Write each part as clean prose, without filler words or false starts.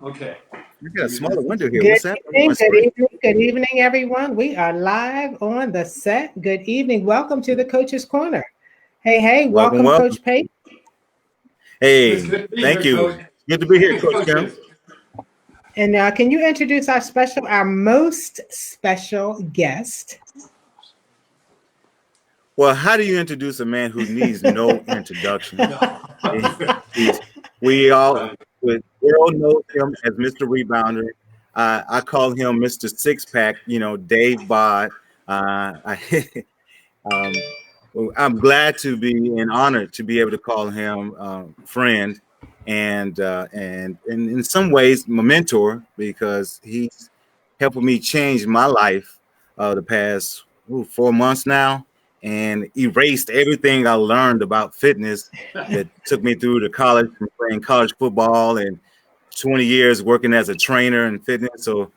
Okay. We got a smaller window here. Good What's that? evening, good evening, good evening, everyone. We are live on the set. Good evening. Welcome to the Coach's Corner. Hey, Welcome, welcome, welcome. Coach Pate. It's Hey, good to be thank here, you. Coach. Good to be here, Coach Kim. Coaches. And can you introduce our most special guest? Well, how do you introduce a man who needs no introduction? He's, we all the world knows him as Mr. Rebounder. I call him Mr. Six Pack. Dave Bod. Um, I'm glad to be and honored to be able to call him friend and in some ways my mentor because he's helping me change my life the past 4 months now and erased everything I learned about fitness that took me through the college from playing college football and 20 years working as a trainer in fitness. So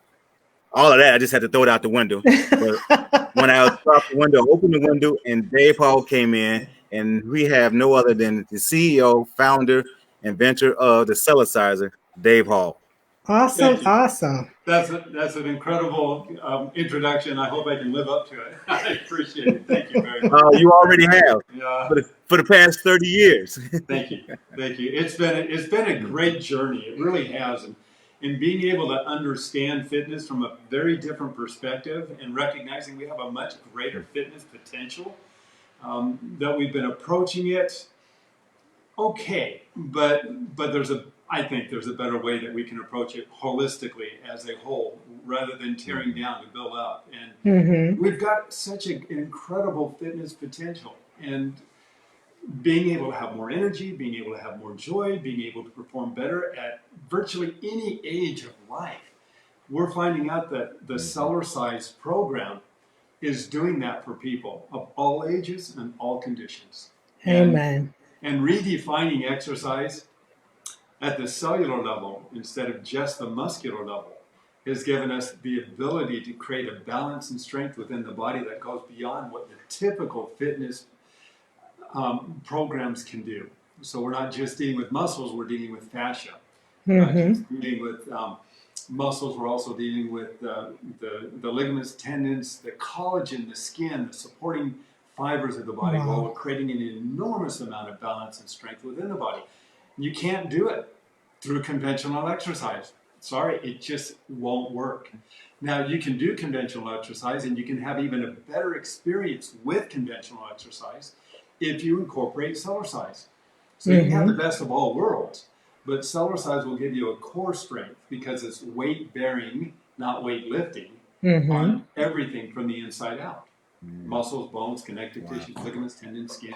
all of that, I just had to throw it out the window. But when I dropped the window, opened the window, and Dave Hall came in, and we have no other than the CEO, founder, inventor of the Cellerciser, Dave Hall. Awesome, Thank you. awesome. That's an incredible introduction. I hope I can live up to it. I appreciate it. Thank you very much. You already have Yeah. for the past 30 years. Thank you. Thank you. It's been a great journey. It really has. And being able to understand fitness from a very different perspective and recognizing we have a much greater fitness potential, that we've been approaching it okay, but I think there's a better way that we can approach it holistically as a whole rather than tearing down to build up. And we've got such an incredible fitness potential, and being able to have more energy, being able to have more joy, being able to perform better at virtually any age of life. We're finding out that the Cellercise program is doing that for people of all ages and all conditions. Amen. And redefining exercise at the cellular level instead of just the muscular level has given us the ability to create a balance and strength within the body that goes beyond what the typical fitness programs can do. So we're not just dealing with muscles, we're dealing with fascia. We're not just dealing with muscles, we're also dealing with the ligaments, tendons, the collagen, the skin, the supporting fibers of the body, while we're creating an enormous amount of balance and strength within the body. You can't do it through conventional exercise. Sorry, it just won't work. Now, you can do conventional exercise and you can have even a better experience with conventional exercise if you incorporate Cellercise. So you can have the best of all worlds, but Cellercise will give you a core strength because it's weight bearing, not weight lifting, on everything from the inside out. Muscles, bones, connective tissues, ligaments, tendons, skin,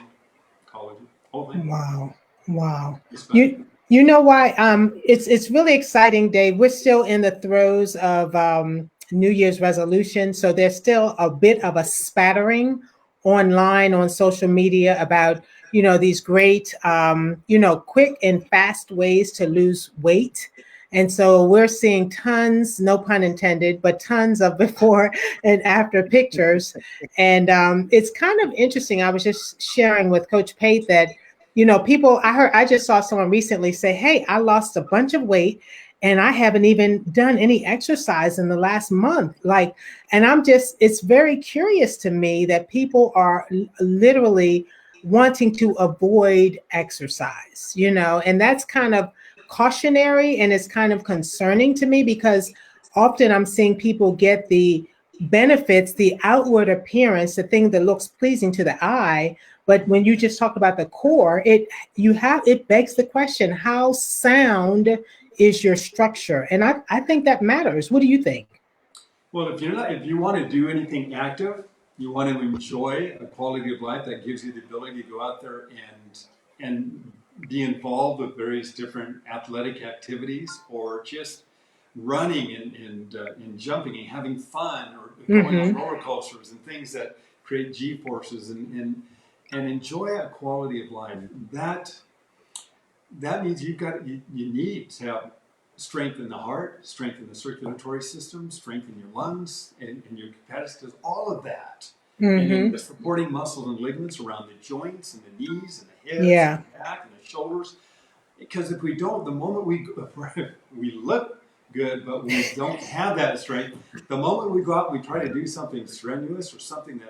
collagen, whole thing. Wow. You know why? It's really exciting, Dave. We're still in the throes of New Year's resolution, so there's still a bit of a spattering online on social media about these great quick and fast ways to lose weight. And so we're seeing tons, no pun intended, but tons of before and after pictures. And it's kind of interesting. I was just sharing with Coach Pate that, people, I just saw someone recently say, hey, I lost a bunch of weight and I haven't even done any exercise in the last month. And it's very curious to me that people are literally wanting to avoid exercise, and that's kind of cautionary and it's kind of concerning to me because often I'm seeing people get the benefits, the outward appearance, the thing that looks pleasing to the eye. But when you just talk about the core, it begs the question, how sound is your structure? And I think that matters. What do you think? Well, if you want to do anything active, you want to enjoy a quality of life that gives you the ability to go out there and be involved with various different athletic activities, or just running and jumping and having fun, or going on roller coasters and things that create G forces and enjoy a quality of life. That means you need to have strength in the heart, strength in the circulatory system, strength in your lungs and your capacities, all of that. And then the supporting muscles and ligaments around the joints and the knees and the hips and the back and the shoulders. Because if we don't, the moment we look good, but we don't have that strength. The moment we go out, we try to do something strenuous or something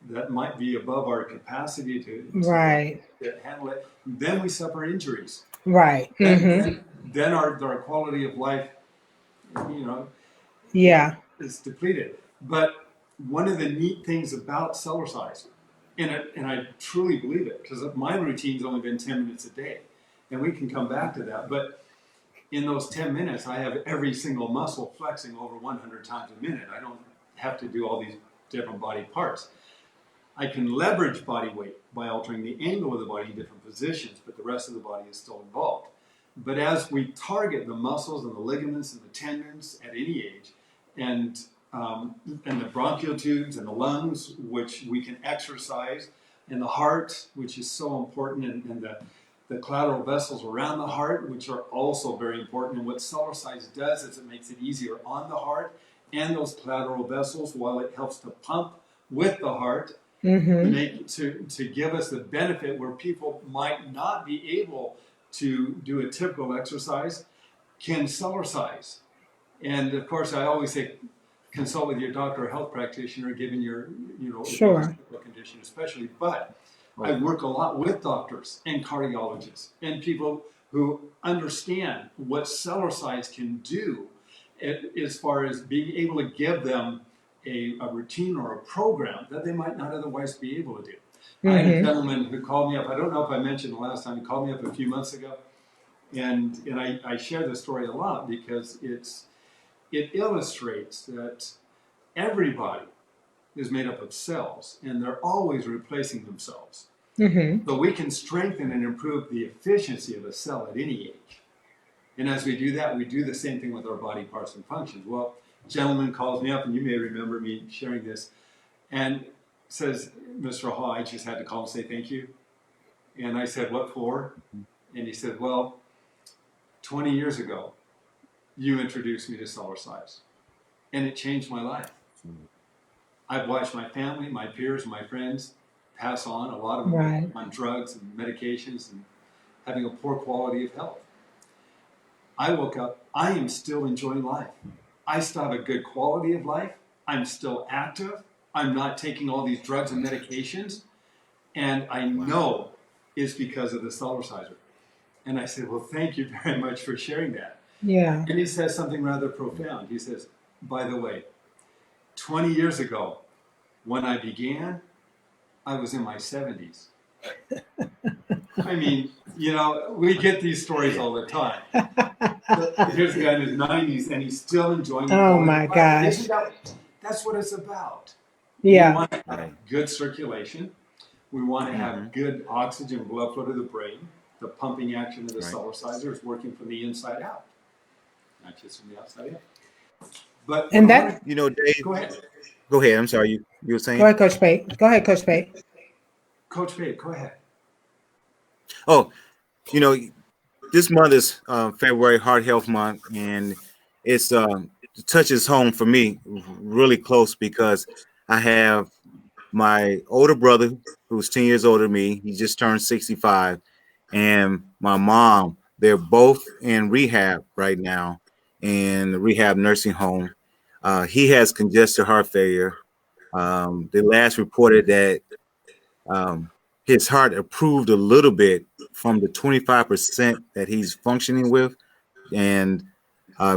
that might be above our capacity Right. to handle it. Then we suffer injuries. Right. Then our quality of life, Yeah. is depleted. But one of the neat things about Cellercise, and I truly believe it, because my routine's only been 10 minutes a day, and we can come back to that. But in those 10 minutes, I have every single muscle flexing over 100 times a minute. I don't have to do all these different body parts. I can leverage body weight by altering the angle of the body in different positions, but the rest of the body is still involved. But as we target the muscles and the ligaments and the tendons at any age, and the bronchial tubes and the lungs, which we can exercise, and the heart, which is so important, and the collateral vessels around the heart, which are also very important. And what Cellercise does is it makes it easier on the heart and those collateral vessels, while it helps to pump with the heart, to give us the benefit where people might not be able to do a typical exercise, can Cellercise. And of course, I always say, consult with your doctor or health practitioner, given your Sure. condition especially. But I work a lot with doctors and cardiologists and people who understand what Cellercise can do as far as being able to give them a routine or a program that they might not otherwise be able to do. I had a gentleman who called me up. I don't know if I mentioned the last time. He called me up a few months ago. And I share this story a lot because it illustrates that everybody is made up of cells, and they're always replacing themselves. But we can strengthen and improve the efficiency of a cell at any age. And as we do that, we do the same thing with our body parts and functions. Well, a gentleman calls me up, and you may remember me sharing this, and says, Mr. Hall, I just had to call and say thank you. And I said, what for? And he said, well, 20 years ago, you introduced me to Cellercise, and it changed my life. I've watched my family, my peers, my friends pass on, a lot of them on drugs and medications and having a poor quality of health. I woke up, I am still enjoying life. I still have a good quality of life. I'm still active. I'm not taking all these drugs and medications. And I know it's because of the Cellerciser. And I said, well, thank you very much for sharing that. Yeah. And he says something rather profound. He says, by the way, 20 years ago, when I began, I was in my 70s. I mean, we get these stories all the time. Here's a guy in his 90s, and he's still enjoying the Oh my gosh. That's what it's about. Yeah. We want to have good circulation. We want to have good oxygen blood flow to the brain. The pumping action of the Cellerciser is working from the inside out, not just from the outside in. But Dave. Go ahead. Go ahead. I'm sorry. You were saying. Go ahead, Coach Pate. Go ahead, Coach Pate. Coach Pate, go ahead. Oh, this month is February Heart Health Month, and it touches home for me really close because I have my older brother who's 10 years older than me. He just turned 65, and my mom. They're both in rehab right now, in the rehab nursing home. He has congestive heart failure. They last reported that his heart improved a little bit from the 25% that he's functioning with. And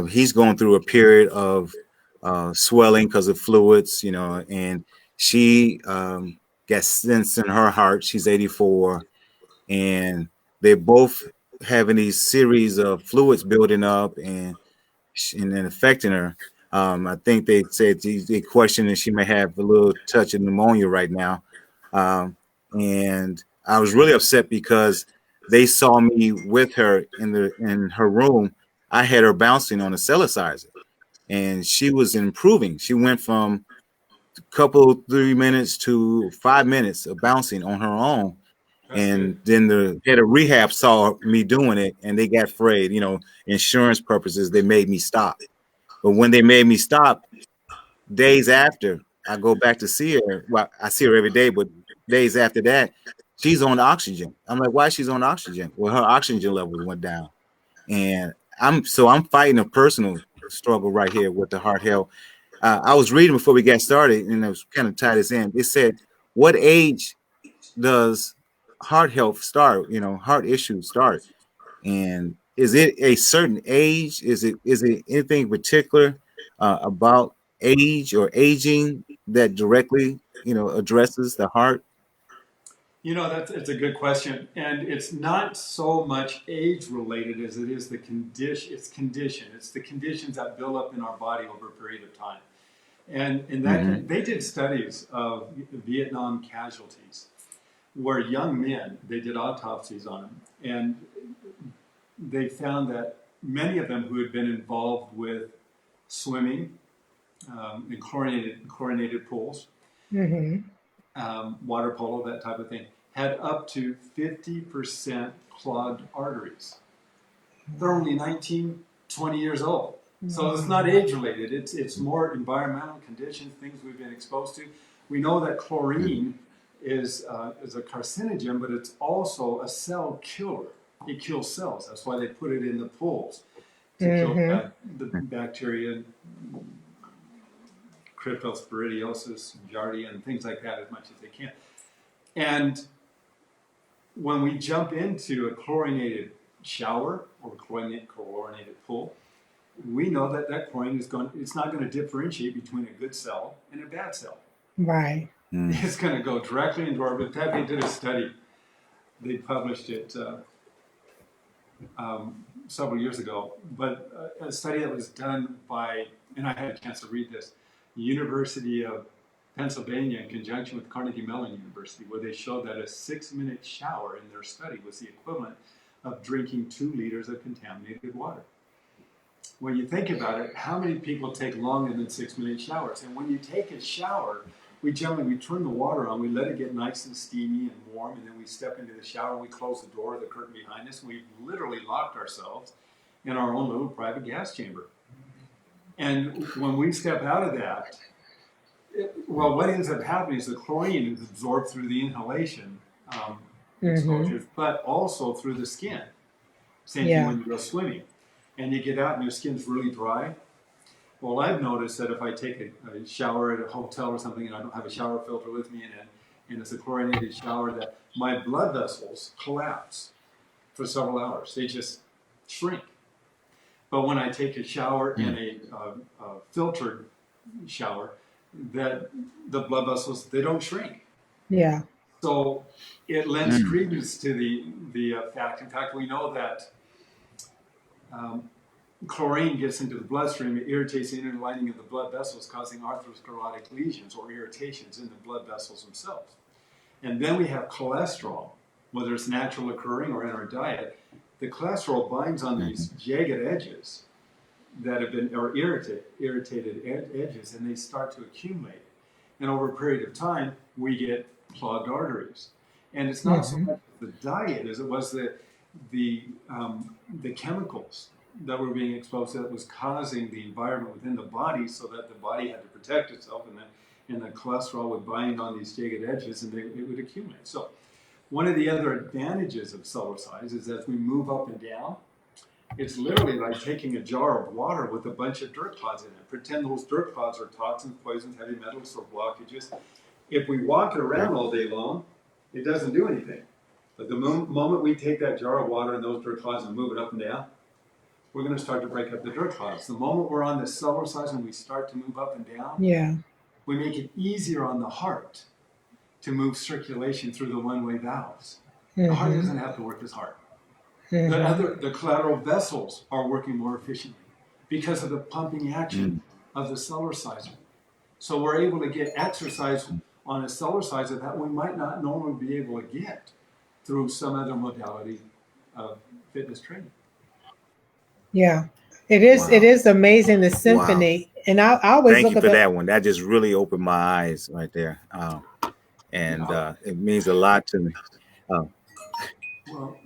he's going through a period of swelling because of fluids, and she got stents in her heart. She's 84, and they're both having these series of fluids building up and then affecting her. I think they said they questioned that she may have a little touch of pneumonia right now. And I was really upset because they saw me with her in her room. I had her bouncing on a Cellerciser, and she was improving. She went from a couple 3 minutes to 5 minutes of bouncing on her own. And then the head of rehab saw me doing it, and they got afraid. Insurance purposes, they made me stop. But when they made me stop, days after, I go back to see her. Well, I see her every day, but days after that, she's on oxygen. I'm like, why she's on oxygen? Well, her oxygen levels went down. And I'm fighting a personal struggle right here with the heart health. I was reading before we got started, and it was kind of tie this in. It said, "What age does heart health start? Heart issues start, and is it a certain age? Is it anything particular about age or aging that directly addresses the heart?" It's a good question, and it's not so much age related as it is the condition. It's condition. It's the conditions that build up in our body over a period of time. And in that, they did studies of Vietnam casualties, where young men, they did autopsies on them, and they found that many of them who had been involved with swimming in chlorinated pools, water polo, that type of thing, had up to 50% clogged arteries. They're only 19, 20 years old. So it's not age related. It's more environmental conditions, things we've been exposed to. We know that chlorine is a carcinogen, but it's also a cell killer. It kills cells. That's why they put it in the pools to kill the bacteria, cryptosporidiosis, giardia, and things like that as much as they can. And when we jump into a chlorinated shower or chlorinated pool, we know that chlorine it's not going to differentiate between a good cell and a bad cell. Right. It's going to go directly into our. In fact, they did a study. They published it several years ago, but a study that was done by, and I had a chance to read this, the University of Pennsylvania in conjunction with Carnegie Mellon University, where they showed that a 6-minute shower in their study was the equivalent of drinking 2 liters of contaminated water. When you think about it, how many people take longer than 6-minute showers? And when you take a shower, we turn the water on, we let it get nice and steamy and warm, and then we step into the shower, we close the door, the curtain behind us, and we've literally locked ourselves in our own little private gas chamber. And when we step out of that, what ends up happening is the chlorine is absorbed through the inhalation exposures, but also through the skin. Same thing when you go swimming. And you get out and your skin's really dry. Well, I've noticed that if I take a shower at a hotel or something and I don't have a shower filter with me and it's a chlorinated shower, that my blood vessels collapse for several hours. They just shrink. But when I take a shower in a filtered shower, that the blood vessels, they don't shrink. Yeah. So it lends credence to the fact. In fact, we know that chlorine gets into the bloodstream, it irritates the inner lining of the blood vessels, causing atherosclerotic lesions or irritations in the blood vessels themselves. And then we have cholesterol, whether it's natural occurring or in our diet. The cholesterol binds on these jagged edges that have been, or irritated edges, and they start to accumulate. And over a period of time, we get clogged arteries. And it's not so much the diet as it was the chemicals that were being exposed to that was causing the environment within the body, so that the body had to protect itself, and the cholesterol would bind on these jagged edges and it would accumulate. So one of the other advantages of Cellercise is as we move up and down, it's literally like taking a jar of water with a bunch of dirt clods in it. Pretend those dirt clods are toxins, poisons, heavy metals, or blockages. If we walk it around all day long, it doesn't do anything. But the moment we take that jar of water and those dirt clods and move it up and down, we're going to start to break up the dirt clods. The moment we're on the Cellercise and we start to move up and down, we make it easier on the heart to move circulation through the one-way valves. The heart doesn't have to work as hard. The collateral vessels are working more efficiently because of the pumping action of the Cellerciser. So we're able to get exercise on a Cellerciser that we might not normally be able to get through some other modality of fitness training. Yeah, it is. Wow. It is amazing, the symphony. Wow. And I always thank you for that one. That just really opened my eyes right there, and it means a lot to me.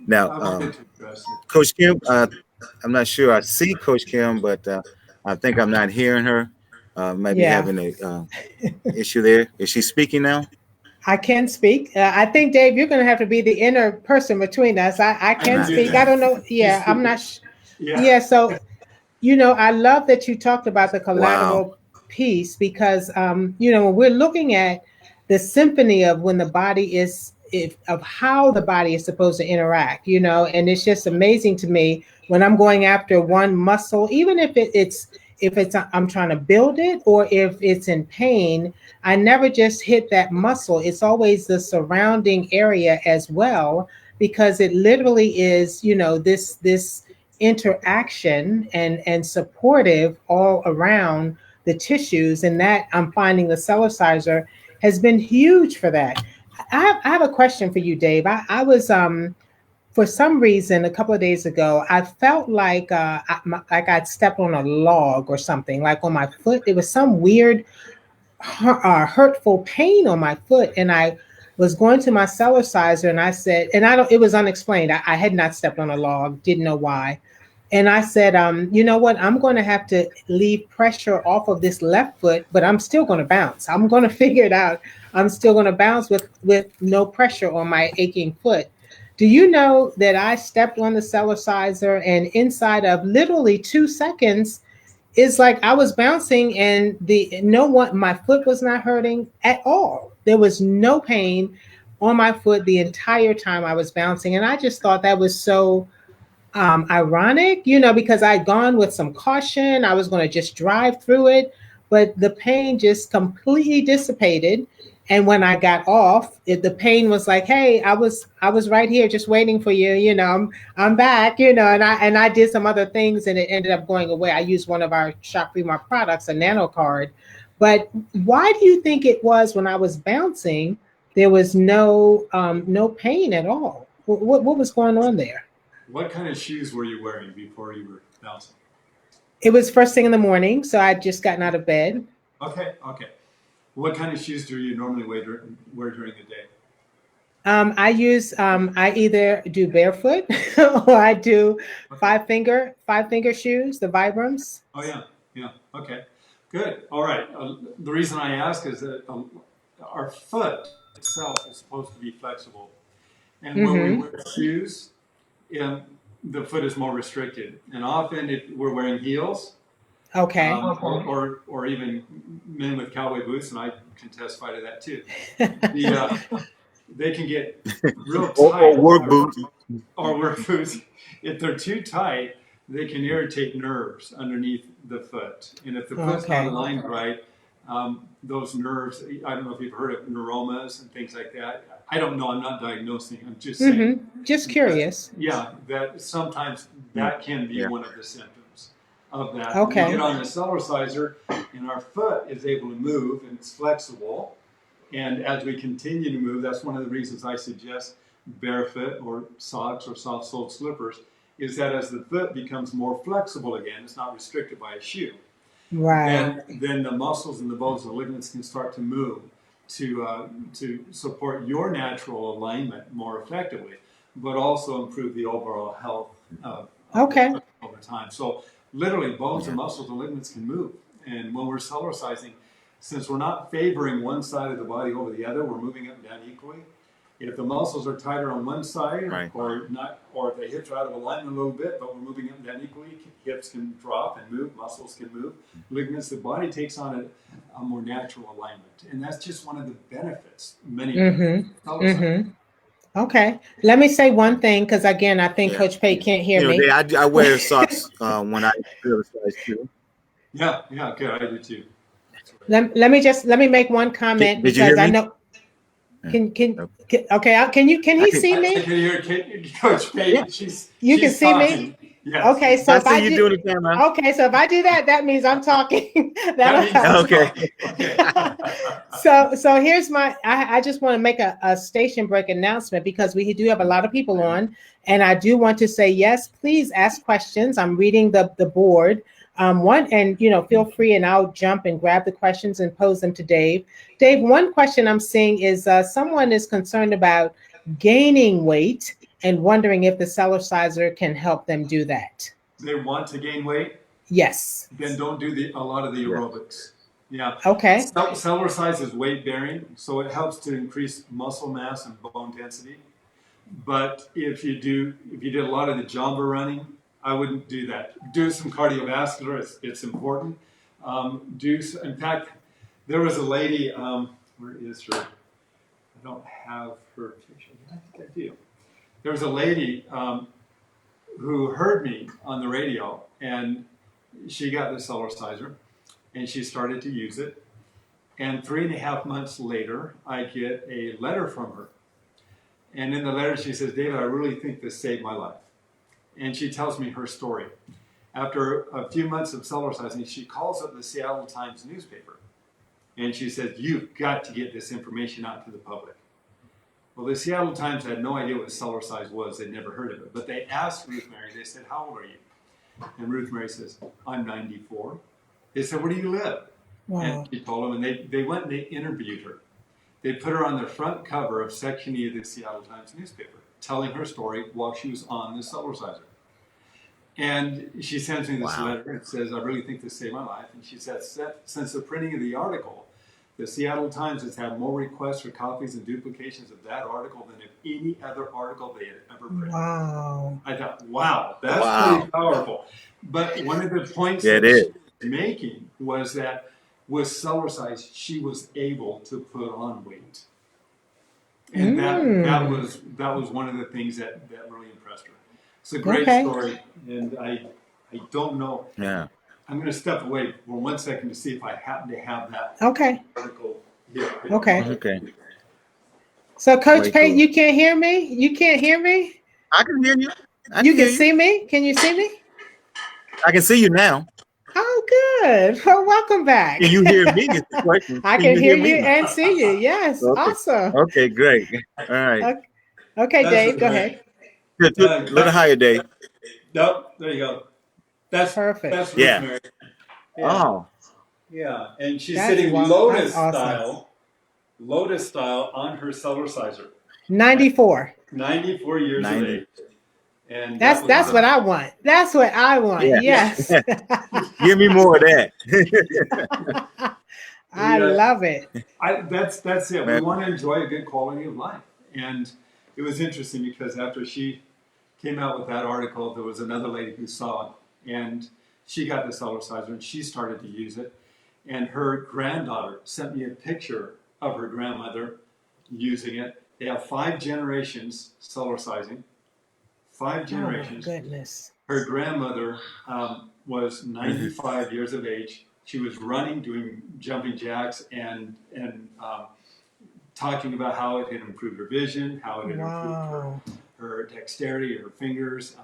Now, Coach Kim, I'm not sure I see Coach Kim, but I think I'm not hearing her. Maybe having a issue there. Is she speaking now? I can speak. I think, Dave, you're going to have to be the inner person between us. I can speak. I don't know. Yeah, I'm not. Yeah. So I love that you talked about the Wow. collateral piece because, when we're looking at the symphony of when the body is, of how the body is supposed to interact, and it's just amazing to me when I'm going after one muscle, even if if it's I'm trying to build it or if it's in pain, I never just hit that muscle. It's always the surrounding area as well, because it literally is, this interaction and supportive all around the tissues, and that I'm finding the Cellerciser has been huge for that. I have a question for you, Dave. I was for some reason a couple of days ago I felt like like I'd stepped on a log or something, like on my foot. It was some weird hurtful pain on my foot, and I was going to my Cellerciser, and I said, and I don't, it was unexplained. I had not stepped on a log, didn't know why. And I said, you know what? I'm going to have to leave pressure off of this left foot, but I'm still going to bounce. I'm going to figure it out. I'm still going to bounce with no pressure on my aching foot. Do you know that I stepped on the Cellerciser, and inside of literally 2 seconds, it's like I was bouncing, and my foot was not hurting at all. There was no pain on my foot the entire time I was bouncing. And I just thought that was so ironic, because I'd gone with some caution. I was going to just drive through it, but the pain just completely dissipated. And when I got off, the pain was like, "Hey, I was right here, just waiting for you. I'm back. And I did some other things, and it ended up going away. I used one of our Shop Remar products, a nano card. But why do you think it was when I was bouncing, there was no pain at all? What was going on there? What kind of shoes were you wearing before you were bouncing? It was first thing in the morning, so I'd just gotten out of bed. Okay, okay. What kind of shoes do you normally wear during the day? I either do barefoot or I do Okay. five finger shoes, the Vibrams. Oh yeah, yeah. Okay, good. All right. The reason I ask is that our foot itself is supposed to be flexible, and when we Mm-hmm. wear shoes, um, the foot is more restricted. And often, if we're wearing heels, Okay. or even men with cowboy boots, and I can testify to that too. The they can get real Or tight, work boots. or wear boots. If they're too tight, they can irritate nerves underneath the foot. And if the foot's not Okay. aligned right, those nerves, I don't know if you've heard of neuromas and things like that. I don't know, I'm not diagnosing, I'm just saying. Just That, curious. yeah, that sometimes that can be Yeah. one of the symptoms of that. We Okay. get on the Cellerciser, and our foot is able to move, and it's flexible. And as we continue to move, that's one of the reasons I suggest barefoot or socks or soft-soled slippers, is that as the foot becomes more flexible again, it's not restricted by a shoe, Right. then the muscles and the bones and the ligaments can start to move to support your natural alignment more effectively, but also improve the overall health of the Okay. foot over time. So literally, bones and Yeah. muscles and ligaments can move. And when we're Cellercising, since we're not favoring one side of the body over the other, we're moving up and down equally. If the muscles are tighter on one side, Right. or not, or if the hips are out of alignment a little bit, but we're moving up and down equally, hips can drop and move, muscles can move, ligaments, the body takes on a more natural alignment, and that's just one of the benefits. Many benefits. Mm-hmm. Mm-hmm. Okay. Let me say one thing, because again, I think Yeah. Coach Pate can't hear me. I wear socks when I exercise too. Yeah, yeah, good. I do too. Let me make one comment Did you hear because I me? know. Yeah. Okay, can I he can, see I me? can hear Coach yeah. Pate. You can She's see me? talking. Yes, Okay, so I if I see you do, doing the camera. okay, so if I do that, that means I'm talking. that means you're Okay. talking. Okay. So here's I just want to make a station break announcement, because we do have a lot of people on, and I do want to say, yes, please ask questions. I'm reading the board. And feel free, and I'll jump and grab the questions and pose them to Dave. Dave, one question I'm seeing is someone is concerned about gaining weight and wondering if the Cellerciser can help them do that. They want to gain weight, Yes. then don't do a lot of the Yeah. aerobics. Yeah. Okay. Cellercise is weight bearing, so it helps to increase muscle mass and bone density. But if you did a lot of the jumper running, I wouldn't do that. Do some cardiovascular. It's important. In fact, there was a lady. Where is her? I don't have her picture. I think I do. There was a lady who heard me on the radio, and she got the Cellerciser, and she started to use it. And 3.5 months later, I get a letter from her. And in the letter, she says, David, I really think this saved my life. And she tells me her story. After a few months of Cellercising, she calls up the Seattle Times newspaper. And she says, you've got to get this information out to the public. Well, the Seattle Times had no idea what Cellercise was. They'd never heard of it. But they asked Ruth Mary, they said, how old are you? And Ruth Mary says, I'm 94. They said, where do you live? Wow. And she told them, and they went and they interviewed her. They put her on the front cover of Section E of the Seattle Times newspaper, telling her story while she was on the Cellerciser. And she sends me this letter. It says, I really think this saved my life. And she says, since the printing of the article, the Seattle Times has had more requests for copies and duplications of that article than of any other article they had ever printed. Wow. I thought, wow, that's pretty powerful. But one of the points that she was making was that with Cellercise, she was able to put on weight. And that was one of the things that really impressed her. It's a great story, and I don't know. Yeah. I'm going to step away for 1 second to see if I happen to have that article here. Okay. So, Coach Pate, you can't hear me? You can't hear me? I can hear you. You can see me? Can you see me? I can see you now. Oh, good. Well, welcome back. Can you hear me? Is the question. I can hear you and see you. Yes. Okay. Awesome. Okay, great. All right. Okay, Dave, go ahead. A little higher, Dave. Nope, there you go. That's perfect. That's Ruth Mary. Yeah. Oh. Yeah, and she's sitting lotus style on her Cellerciser. 94. 94 years of age. And that's what I want. That's what I want. Yeah. Yes. Give me more of that. I love it. That's it. We want to enjoy a good quality of life. And it was interesting because after she came out with that article, there was another lady who saw it, and she got the Cellerciser and she started to use it. And her granddaughter sent me a picture of her grandmother using it. They have 5 generations Cellercising. 5 generations. Oh, my goodness. Her grandmother was 95 years of age. She was running, doing jumping jacks, and talking about how it had improved her vision, how it had improved her dexterity, her fingers.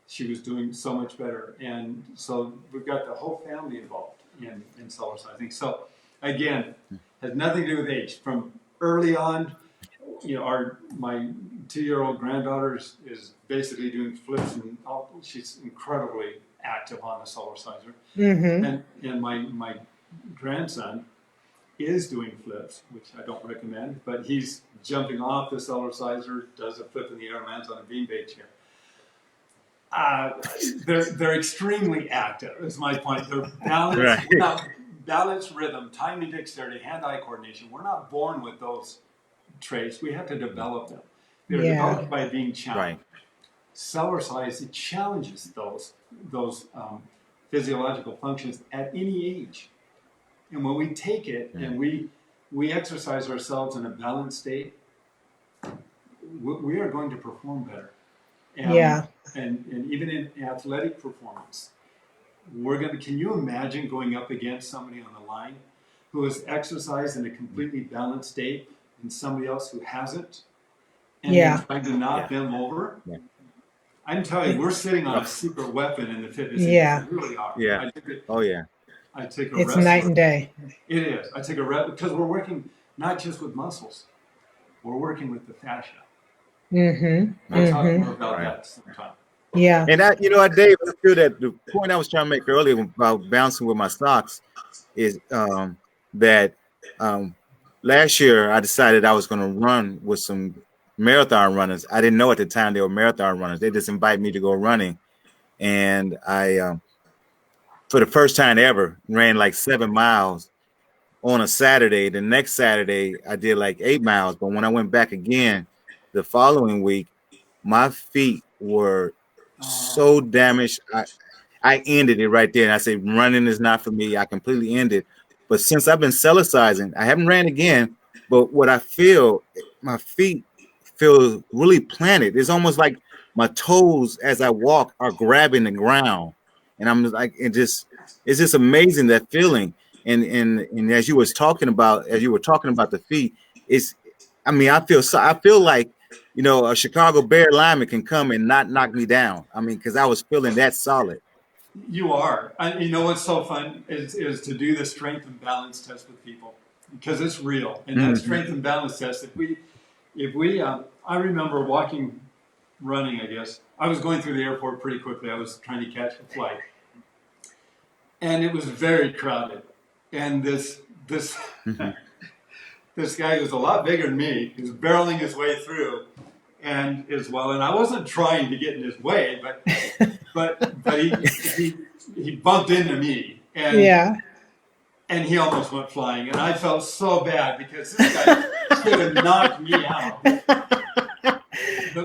She was doing so much better. And so we've got the whole family involved in Cellercising. So again, has nothing to do with age. From early on, my 2-year-old granddaughter is basically doing flips, and she's incredibly active on the Cellerciser. Mm-hmm. And my grandson is doing flips, which I don't recommend, but he's jumping off the Cellerciser, does a flip in the air, lands on a beanbag chair. They're extremely active, is my point. They're balanced, balance, rhythm, timing, dexterity, hand-eye coordination. We're not born with those traits. We have to develop them. They're developed by being challenged. Cellercise, it challenges those physiological functions at any age. And when we take it and we exercise ourselves in a balanced state, we are going to perform better. And even in athletic performance, can you imagine going up against somebody on the line who has exercised in a completely balanced state and somebody else who hasn't, and trying to knock them over? I'm telling you, we're sitting on a secret weapon in the fitness industry. It's really hard. I take a it's night and day. It is. I take a rep because we're working not just with muscles, we're working with the fascia. Mm-hmm. I'll talk more about that sometime. Yeah. And Dave, I feel that the point I was trying to make earlier about bouncing with my socks is that last year I decided I was going to run with some marathon runners. I didn't know at the time they were marathon runners. They just invited me to go running. And I, for the first time ever, ran like 7 miles on a Saturday. The next Saturday, I did like 8 miles. But when I went back again the following week, my feet were so damaged. I ended it right there. And I said, running is not for me. I completely ended. But since I've been Cellercising, I haven't ran again. But what I feel, my feet feel really planted. It's almost like my toes as I walk are grabbing the ground. And I'm like, it's just amazing, that feeling. And as you were talking about the feet, I feel like, a Chicago Bear lineman can come and not knock me down. I mean, because I was feeling that solid. You are. You know what's so fun is to do the strength and balance test with people, because it's real. And that strength and balance test, I remember running, I guess. I was going through the airport pretty quickly. I was trying to catch a flight. And it was very crowded. And this this guy who's a lot bigger than me, who's barreling his way through, and I wasn't trying to get in his way, but he bumped into me, and he almost went flying, and I felt so bad because this guy could have knocked me out.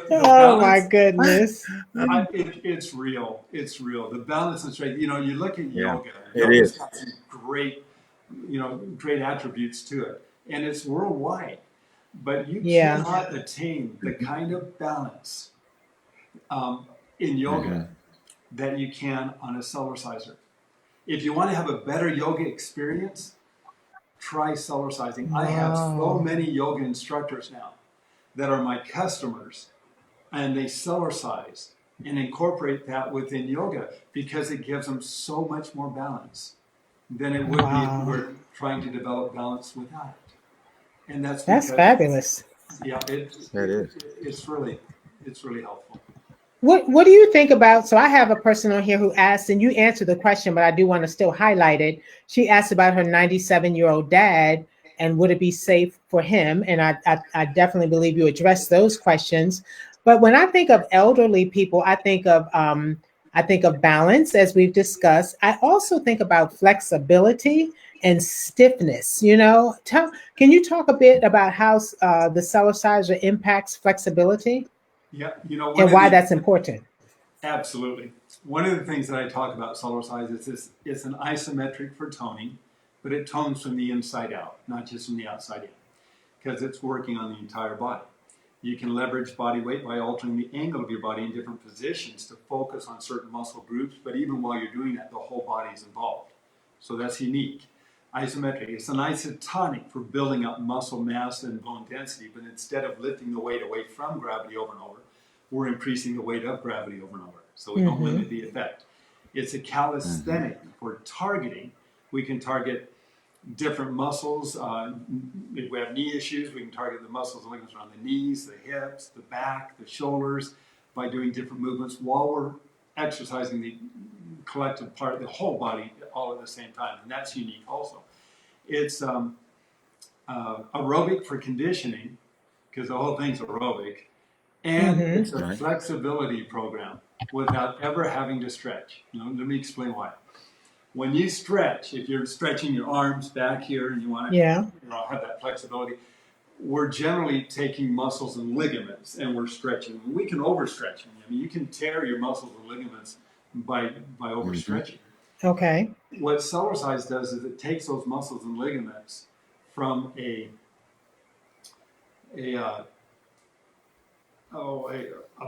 Oh my goodness! It's real. It's real. The balance and strength. You look at yoga. It is got some great attributes to it, and it's worldwide. But you cannot attain the kind of balance in yoga that you can on a Cellerciser. If you want to have a better yoga experience, try Cellercising. Wow. I have so many yoga instructors now that are my customers, and they Cellercise and incorporate that within yoga because it gives them so much more balance than it would be if we were trying to develop balance without it. And that's fabulous. Yeah, it's really helpful. What do you think about? So I have a person on here who asked, and you answered the question, but I do want to still highlight it. She asked about her 97-year-old dad and would it be safe for him? And I definitely believe you addressed those questions. But when I think of elderly people, I think of balance, as we've discussed. I also think about flexibility and stiffness. Can you talk a bit about how the Cellerciser impacts flexibility? Yeah, and why that's important. Absolutely. One of the things that I talk about Cellercise is it's an isometric for toning, but it tones from the inside out, not just from the outside in, because it's working on the entire body. You can leverage body weight by altering the angle of your body in different positions to focus on certain muscle groups, but even while you're doing that, the whole body is involved. So that's unique. Isometric, it's an isotonic for building up muscle mass and bone density, but instead of lifting the weight away from gravity over and over, we're increasing the weight of gravity over and over. So we don't limit the effect. It's a calisthenic for targeting. We can target different muscles. If we have knee issues, we can target the muscles and ligaments around the knees, the hips, the back, the shoulders by doing different movements while we're exercising the collective part of the whole body all at the same time. And that's unique also. It's aerobic for conditioning, because the whole thing's aerobic. And it's a flexibility program without ever having to stretch. Let me explain why. When you stretch, if you're stretching your arms back here and you want to have that flexibility, we're generally taking muscles and ligaments and we're stretching. We can overstretch them. You can tear your muscles and ligaments by overstretching. Okay. What Cellercise does is it takes those muscles and ligaments from a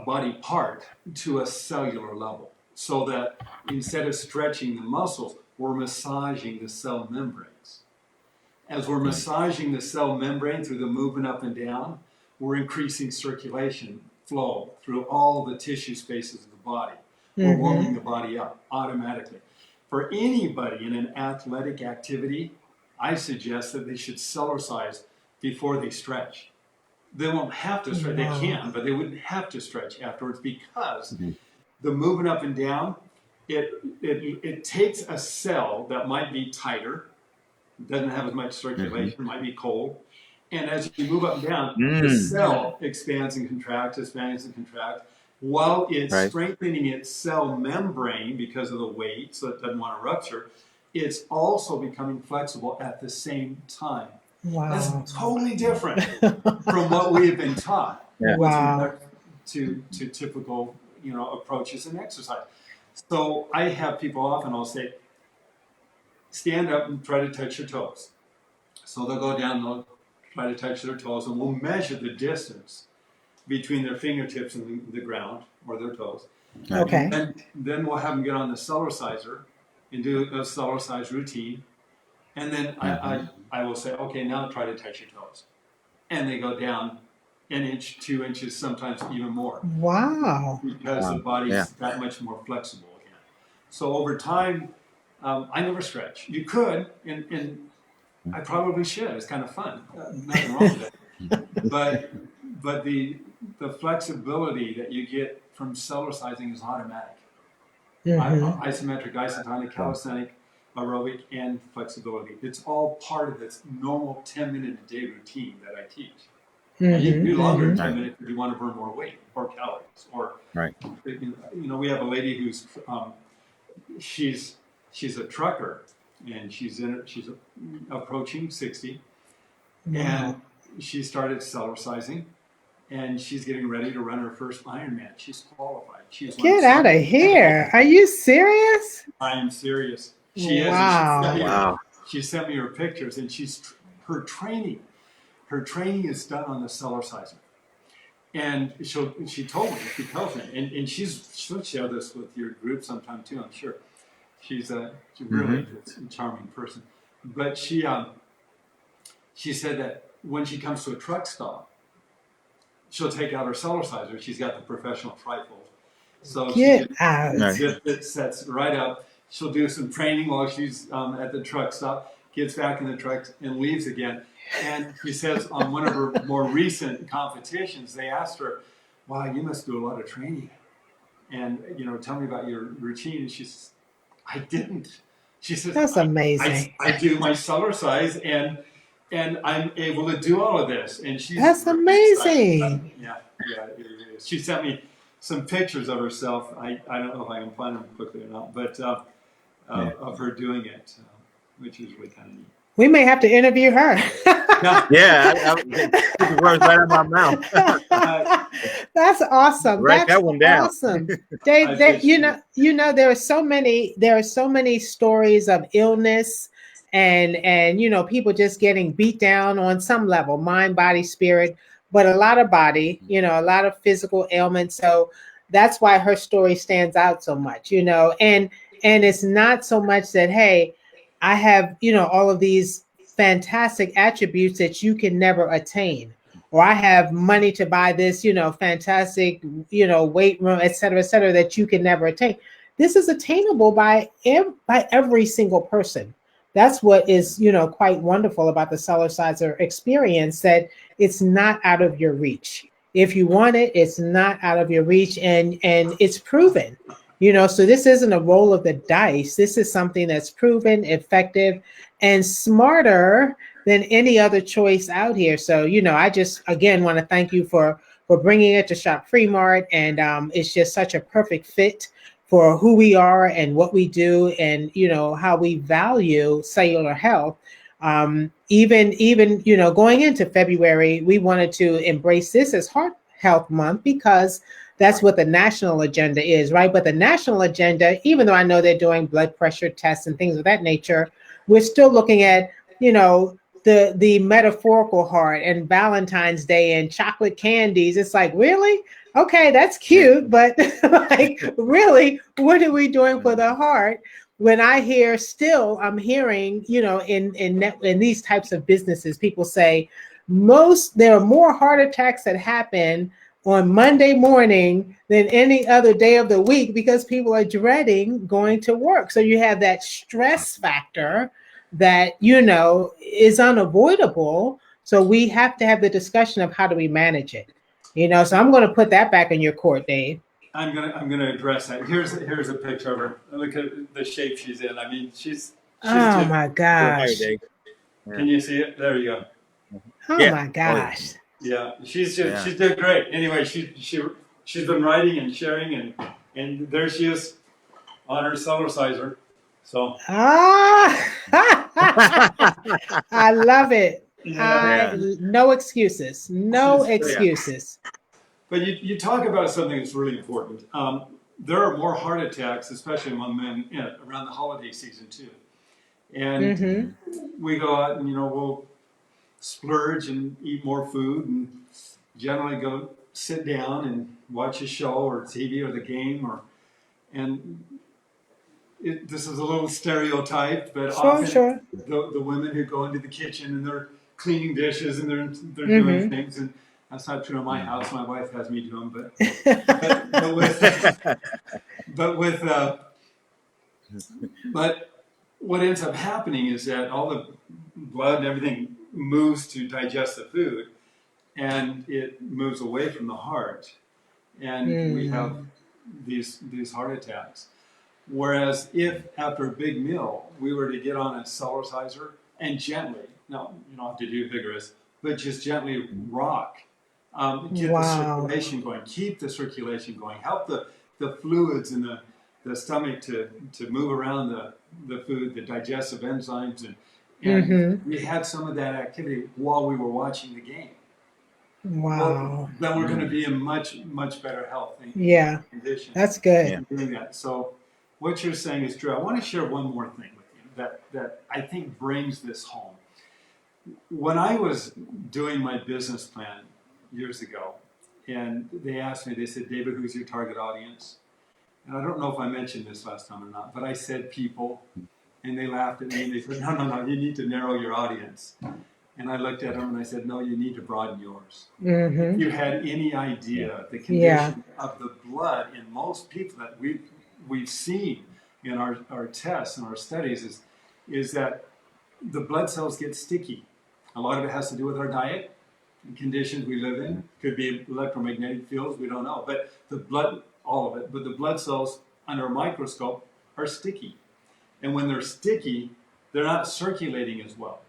body part to a cellular level, so that instead of stretching the muscles, we're massaging the cell membranes. As we're massaging the cell membrane through the movement up and down, we're increasing circulation flow through all the tissue spaces of the body. We're warming the body up automatically. For anybody in an athletic activity, I suggest that they should Cellercise before they stretch. They won't have to stretch. They can, but they wouldn't have to stretch afterwards, because the movement up and down, it takes a cell that might be tighter, doesn't have as much circulation, might be cold, and as you move up and down, the cell expands and contracts, while it's strengthening its cell membrane because of the weight, so it doesn't want to rupture. It's also becoming flexible at the same time. Wow. That's totally different from what we've been taught with respect to typical, approaches and exercise. So I have people often, I'll say, stand up and try to touch your toes. So they'll go down, they'll try to touch their toes, and we'll measure the distance between their fingertips and the ground or their toes. Okay. And then we'll have them get on the Cellerciser and do a Cellercise routine. And then I will say, okay, now try to touch your toes. And they go down an inch, 2 inches, sometimes even more. Wow. Because the body's that much more flexible again. So over time, I never stretch. You could, and I probably should. It's kind of fun. Nothing wrong with it. But the flexibility that you get from Cellercising is automatic. Isometric, isotonic, calisthenic, aerobic, and flexibility. It's all part of this normal 10-minute-a-day routine that I teach. And you can do longer than 10 minutes if you want to burn more weight or calories. Or we have a lady who's she's a trucker, and she's approaching 60, and she started Cellercising, and she's getting ready to run her first Ironman. She's qualified. Get out of here! Are you serious? I am serious. She is. Wow. She sent me her pictures, and her training is done on the Cellerciser. And she told me, she tells me, and she'll share this with your group sometime too, I'm sure. She's really a charming person. But she said that when she comes to a truck stop, she'll take out her Cellerciser. She's got the professional trifold. So it sets right up. She'll do some training while she's at the truck stop, gets back in the truck and leaves again. And she says on one of her more recent competitions, they asked her, wow, you must do a lot of training. And, tell me about your routine. And she says, I didn't. She says, that's amazing. I do my Cellercise and I'm able to do all of this. And that's amazing. Yeah, it is. She sent me some pictures of herself. I don't know if I can find them quickly or not, but of her doing it, which is really kind of neat. We may have to interview her. I took the words right out of my mouth. That's awesome. Write that one down. Awesome. Dave, there are so many stories of illness and people just getting beat down on some level, mind, body, spirit, but a lot of body, a lot of physical ailments. So that's why her story stands out so much, and it's not so much that, hey, I have, all of these fantastic attributes that you can never attain, or I have money to buy this, fantastic, weight room, et cetera, that you can never attain. This is attainable by every single person. That's what is, quite wonderful about the Cellerciser experience, that it's not out of your reach. If you want it, it's not out of your reach, and it's proven. So this isn't a roll of the dice. This is something that's proven, effective, and smarter than any other choice out here. So, I just, again, want to thank you for bringing it to Shop Free Mart. And it's just such a perfect fit for who we are and what we do and, how we value cellular health. Even going into February, we wanted to embrace this as Heart Health Month because that's what the national agenda is, right? But the national agenda, even though I know they're doing blood pressure tests and things of that nature, we're still looking at, the metaphorical heart and Valentine's Day and chocolate candies. It's like, really? Okay, that's cute, but like, really, what are we doing for the heart? When I'm hearing, in these types of businesses, people say there are more heart attacks that happen on Monday morning than any other day of the week because people are dreading going to work. So you have that stress factor that, is unavoidable. So we have to have the discussion of how do we manage it, so I'm going to put that back in your court, Dave. I'm gonna address that. Here's a picture of her. Look at the shape she's in. I mean, she's oh my gosh. Can you see it? There you go. Oh my gosh. Yeah, she's doing great. Anyway, she's been writing and sharing, and there she is on her Cellerciser. So I love it. No excuses. No excuses. But you talk about something that's really important. There are more heart attacks, especially among men, around the holiday season too. And we go out and we'll splurge and eat more food, and generally go sit down and watch a show or TV or the game, and this is a little stereotyped, but often the women who go into the kitchen and they're cleaning dishes and they're doing things, and that's not true in my house. My wife has me do them, but what ends up happening is that all the blood and everything moves to digest the food, and it moves away from the heart, and we have these heart attacks. Whereas if after a big meal we were to get on a Cellerciser and gently, now you don't have to do vigorous, but just gently rock, get the circulation going, keep the circulation going, help the fluids in the stomach to move around the food, the digestive enzymes, and we had some of that activity while we were watching the game. Well, then we're going to be in much better health and condition. That's good. Doing that. So what you're saying is true. I want to share one more thing with you that I think brings this home. When I was doing my business plan years ago, and they asked me, they said, David, who's your target audience? And I don't know if I mentioned this last time or not, but I said people, and they laughed at me and they said, no, you need to narrow your audience. And I looked at them and I said, no, you need to broaden yours. If you had any idea the condition of the blood in most people that we've seen in our tests and our studies is that the blood cells get sticky. A lot of it has to do with our diet and conditions we live in. Could be electromagnetic fields, we don't know. But the blood, all of it, but the blood cells under a microscope are sticky. And when they're sticky, they're not circulating as well.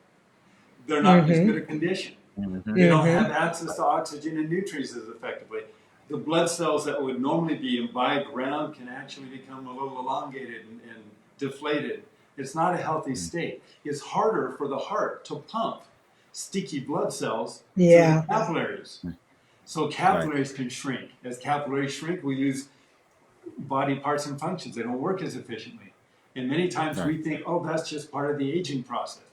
They're not as good a condition. They don't have access to oxygen and nutrients as effectively. The blood cells that would normally be imbibed around can actually become a little elongated and deflated. It's not a healthy state. It's harder for the heart to pump sticky blood cells to the capillaries. So capillaries can shrink. As capillaries shrink, we lose body parts and functions. They don't work as efficiently. And many times we think, oh, that's just part of the aging process.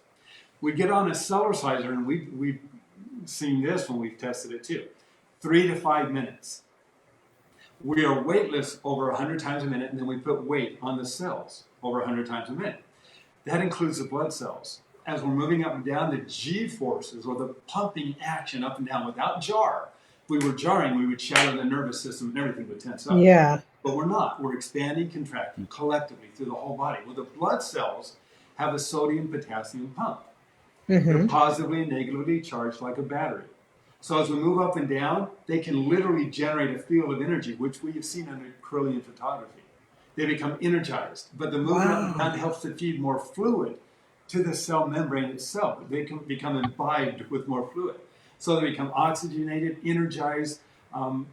We get on a Cellerciser, and we've seen this when we've tested it too. 3 to 5 minutes. We are weightless over 100 times a minute, and then we put weight on the cells over 100 times a minute. That includes the blood cells. As we're moving up and down, the G forces, or the pumping action up and down without jar. If we were jarring, we would shatter the nervous system and everything would tense up. But we're not. We're expanding, contracting collectively through the whole body. Well, the blood cells have a sodium-potassium pump. They're positively and negatively charged like a battery. So as we move up and down, they can literally generate a field of energy, which we have seen under Kirlian photography. They become energized. But the movement up and down helps to feed more fluid to the cell membrane itself. They can become imbibed with more fluid. So they become oxygenated, energized, and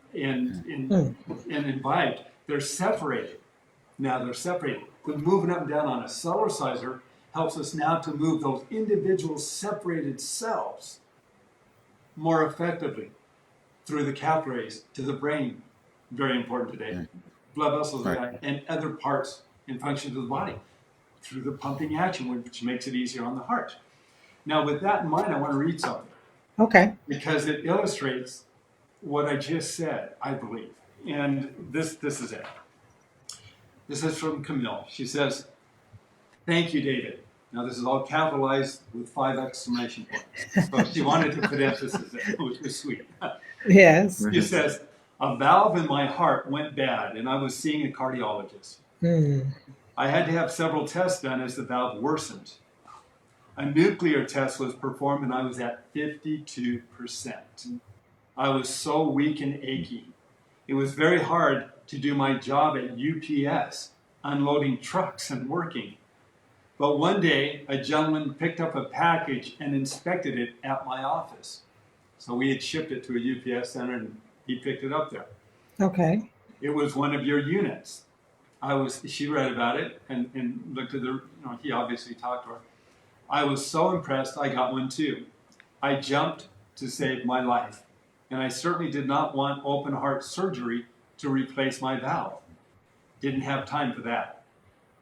imbibed. They're separated. Now they're separated. The moving up and down on a Cellerciser helps us now to move those individual separated cells more effectively through the capillaries to the brain. Very important today. Blood vessels and other parts and functions of the body through the pumping action, which makes it easier on the heart. Now, with that in mind, I want to read something. Okay. Because it illustrates what I just said, I believe. And this is it. This is from Camille. She says, "Thank you, David." Now, this is all capitalized with 5 exclamation points. So she wanted to put emphasis there, which was sweet. Yes. She says, "A valve in my heart went bad, and I was seeing a cardiologist. I had to have several tests done as the valve worsened. A nuclear test was performed, and I was at 52%. I was so weak and achy. It was very hard to do my job at UPS, unloading trucks and working. But one day, a gentleman picked up a package and inspected it at my office." So we had shipped it to a UPS center, and he picked it up there. Okay. "It was one of your units." She read about it and looked at he obviously talked to her. "I was so impressed, I got one too. I jumped to save my life. and I certainly did not want open heart surgery to replace my valve. Didn't have time for that.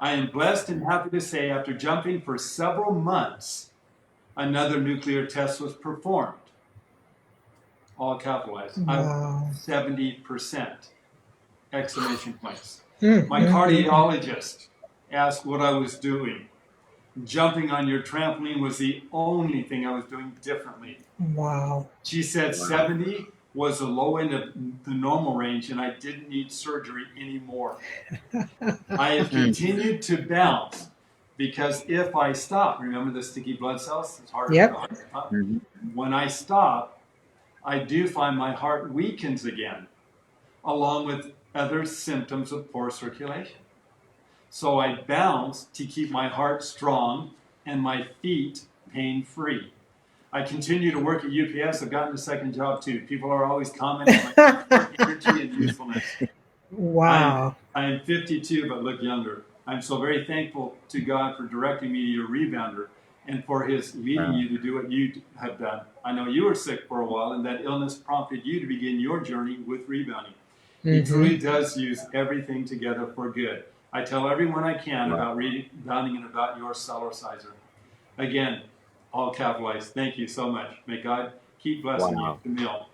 I am blessed and happy to say, after jumping for several months, another nuclear test was performed. All capitalized. Wow. 70%! Exclamation points. My cardiologist asked what I was doing. Jumping on your trampoline was the only thing I was doing differently. Wow. She said 70 was the low end of the normal range, and I didn't need surgery anymore. I have continued to bounce because if I stop, remember the sticky blood cells? It's harder for the heart to pump. When I stop, I do find my heart weakens again, along with other symptoms of poor circulation. So I bounce to keep my heart strong and my feet pain-free. I continue to work at UPS. I've gotten a second job too. People are always commenting on my energy and usefulness. Wow. I am 52 but look younger. I'm so very thankful to God for directing me to your rebounder and for his leading you to do what you have done. I know you were sick for a while, and that illness prompted you to begin your journey with rebounding. He truly does use everything together for good. I tell everyone I can about rebounding and about your Cellerciser. Again, all capitalized. Thank you so much. May God keep blessing you, Camille.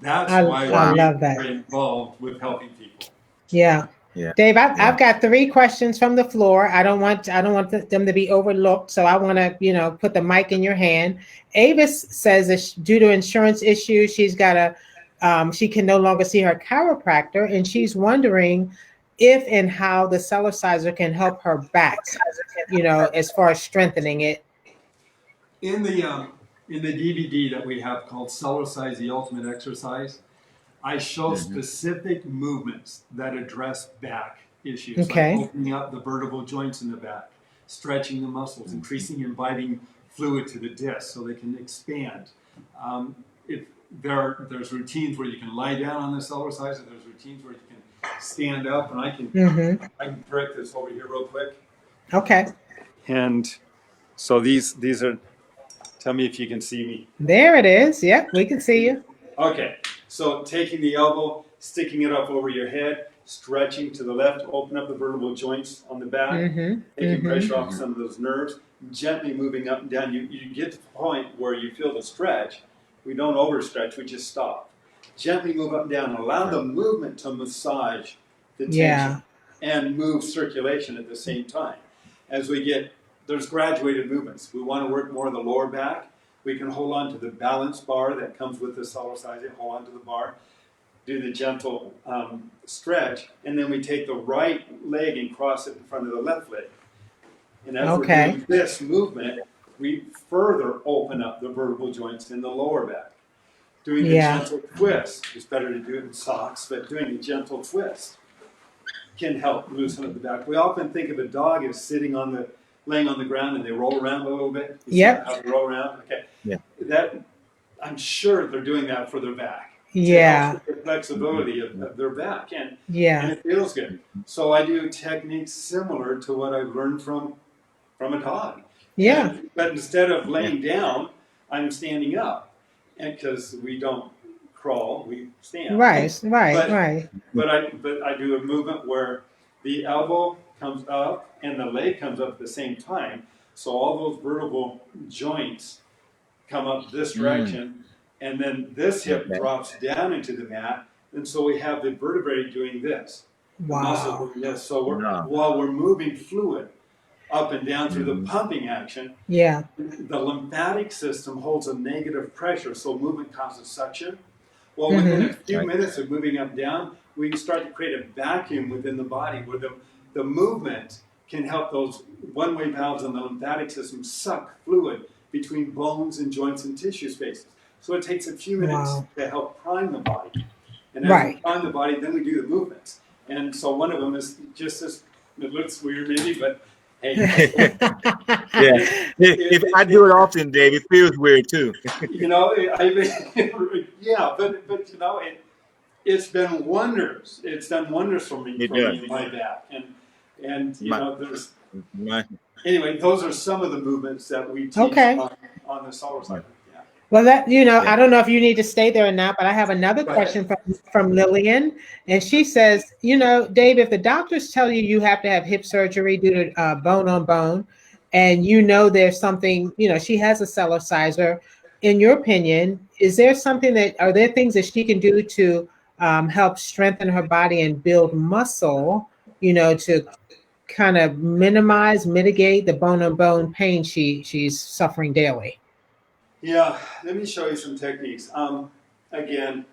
That's why we're involved with helping people. Yeah. Dave, I've got 3 questions from the floor. I don't want them to be overlooked, so I want to, put the mic in your hand. Avis says that due to insurance issues, she can no longer see her chiropractor, and she's wondering if and how the Cellerciser can help her back, as far as strengthening it. In the DVD that we have called Cellercise, the Ultimate Exercise, I show specific movements that address back issues, like opening up the vertebral joints in the back, stretching the muscles, increasing and inviting fluid to the disc so they can expand. If there's routines where you can lie down on the Cellerciser, there's routines where you can stand up, and I can break this over here real quick. Okay. And so these are. Tell me if you can see me. There it is. Yep, we can see you. Okay. So taking the elbow, sticking it up over your head, stretching to the left, open up the vertebral joints on the back, taking pressure off some of those nerves, gently moving up and down. You get to the point where you feel the stretch. We don't overstretch, we just stop. Gently move up and down. Allow the movement to massage the tension and move circulation at the same time. As there's graduated movements. We want to work more of the lower back. We can hold on to the balance bar that comes with the Cellerciser, hold on to the bar, do the gentle stretch, and then we take the right leg and cross it in front of the left leg. And as we're doing this movement, we further open up the vertebral joints in the lower back. Doing the gentle twist, it's better to do it in socks, but doing a gentle twist can help loosen up the back. We often think of a dog as laying on the ground and they roll around a little bit. How they roll around. Okay. Yeah. That I'm sure they're doing that for their back. Yeah. The flexibility of their back, and it feels good. So I do techniques similar to what I've learned from a dog. Yeah. But instead of laying down, I'm standing up, and because we don't crawl, we stand. Right. But I do a movement where the elbow comes up and the leg comes up at the same time. So all those vertebral joints come up this direction, and then this hip drops down into the mat, and so we have the vertebrae doing this. Wow. So while we're moving fluid up and down through the pumping action, the lymphatic system holds a negative pressure, so movement causes suction. Well, within a few minutes of moving up and down, we can start to create a vacuum within the body where the movement can help those one-way valves in the lymphatic system suck fluid between bones and joints and tissue spaces. So it takes a few minutes to help prime the body. And as we prime the body, then we do the movements. And so one of them is just this, it looks weird maybe, but hey. If I do it often, Dave, it feels weird too. But it's been wonders. It's done wonders for me in my back. And there's anyway, those are some of the movements that we teach on the Cellerciser. Well, that, Yeah. I don't know if you need to stay there or not, but I have another Go ahead. question from Lillian. And she says, Dave, if the doctors tell you you have to have hip surgery due to bone on bone, and there's something, she has a Cellerciser, in your opinion, are there things that she can do to help strengthen her body and build muscle, to kind of mitigate the bone on bone pain she's suffering daily? Yeah, let me show you some techniques. Again,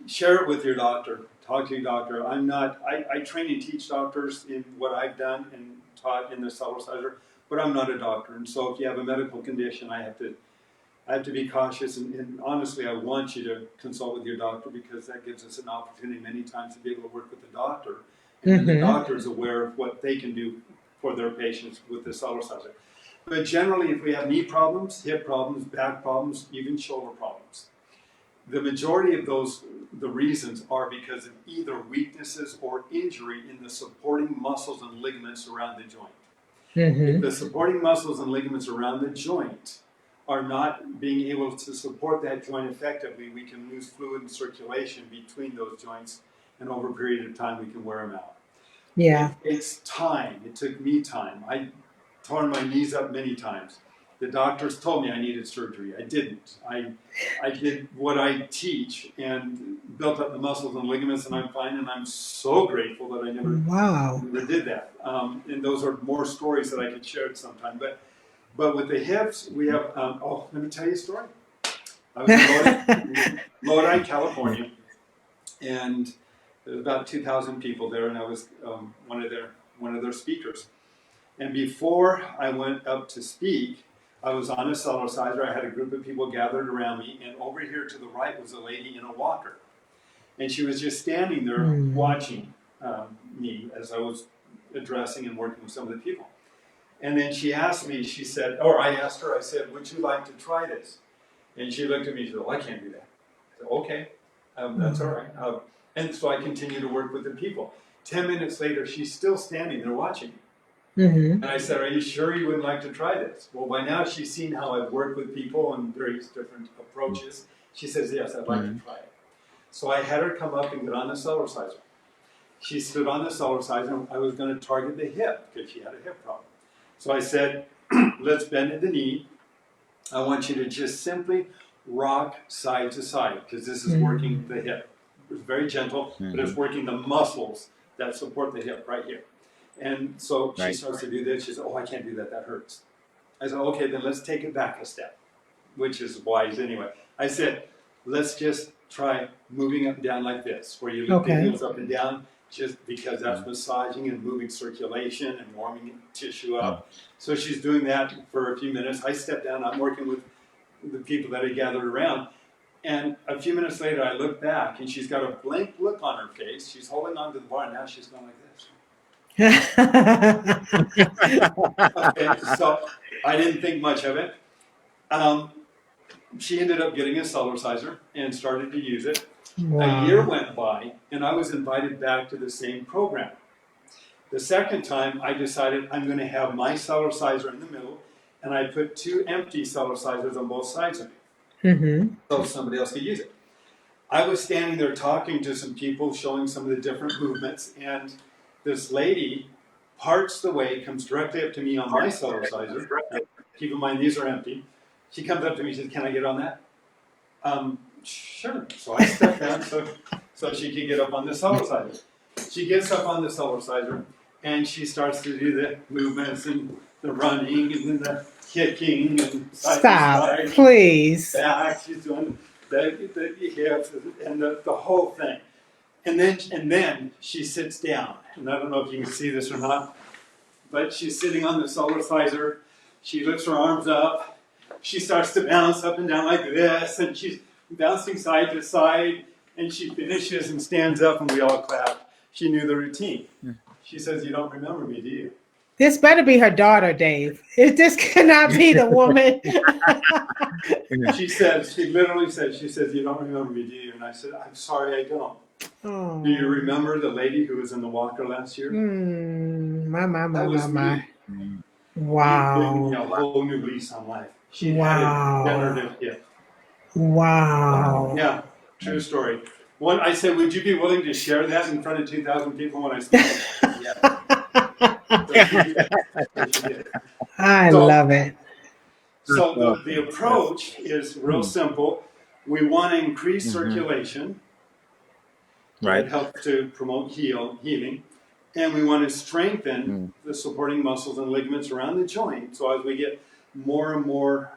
share it with your doctor. Talk to your doctor. I train and teach doctors in what I've done and taught in the Cellerciser, but I'm not a doctor. And so if you have a medical condition, I have to be cautious. And honestly, I want you to consult with your doctor, because that gives us an opportunity many times to be able to work with the doctor. And then the doctor is aware of what they can do for their patients with the Cellerciser. But generally, if we have knee problems, hip problems, back problems, even shoulder problems, the majority of the reasons are because of either weaknesses or injury in the supporting muscles and ligaments around the joint. If the supporting muscles and ligaments around the joint are not being able to support that joint effectively, we can lose fluid and circulation between those joints, and over a period of time we can wear them out. Yeah. It's time. It took me time. I torn my knees up many times. The doctors told me I needed surgery. I didn't. I did what I teach and built up the muscles and ligaments, and I'm fine. And I'm so grateful that I never did that. And those are more stories that I could share at some time. But with the hips, we have. Let me tell you a story. I was in Lodi, California, and there was about 2,000 people there, and I was one of their speakers. And before I went up to speak, I was on a Cellerciser. I had a group of people gathered around me, and over here to the right was a lady in a walker. And she was just standing there watching me as I was addressing and working with some of the people. And then she asked me, I asked her, I said, would you like to try this? And she looked at me and said, oh, I can't do that. I said, okay, that's all right. And so I continued to work with the people. 10 minutes later, she's still standing there watching me. And I said, are you sure you would like to try this? Well, by now she's seen how I've worked with people on various different approaches. She says, yes, I'd like to try it. So I had her come up and get on the Cellerciser. She stood on the Cellerciser, and I was going to target the hip because she had a hip problem. So I said, let's bend at the knee. I want you to just simply rock side to side, because this is working the hip. It's very gentle, but it's working the muscles that support the hip right here. And so she starts to do this. She says, oh, I can't do that. That hurts. I said, okay, then let's take it back a step, which is wise anyway. I said, let's just try moving up and down like this, where you lift the heels up and down, just because that's massaging and moving circulation and warming tissue up. So she's doing that for a few minutes. I step down. I'm working with the people that are gathered around. And a few minutes later, I look back, and she's got a blank look on her face. She's holding onto the bar, and now she's going like this. Okay, so I didn't think much of it. She ended up getting a Cellerciser and started to use it. A year went by, and I was invited back to the same program. The second time, I decided I'm going to have my Cellerciser in the middle, and I put 2 empty Cellercisers on both sides of me, so somebody else could use it. I was standing there talking to some people, showing some of the different movements, and this lady parts the way, comes directly up to me on my Cellerciser. Keep in mind, these are empty. She comes up to me and says, can I get on that? Sure. So I stepped down so she could get up on the Cellerciser. She gets up on the Cellerciser, and she starts to do the movements and the running and then the kicking and stop, please. Back. She's doing the hips and the whole thing. And then she sits down. And I don't know if you can see this or not, but she's sitting on the Cellerciser. She lifts her arms up. She starts to bounce up and down like this, and she's bouncing side to side, and she finishes and stands up, and we all clap. She knew the routine. She says, you don't remember me, do you? This better be her daughter, Dave. This cannot be the woman. She literally said, you don't remember me, do you? And I said, I'm sorry, I don't. Oh. Do you remember the lady who was in the walker last year? My. That was me. Wow. A whole new lease on life. She had a degenerative hip. Wow. Yeah, true story. I said, would you be willing to share that in front of 2,000 people when I speak? Yeah. So she did. I So, love it. so the approach is real simple. We want to increase circulation. Right. That helps to promote healing. And we want to strengthen the supporting muscles and ligaments around the joint. So as we get more and more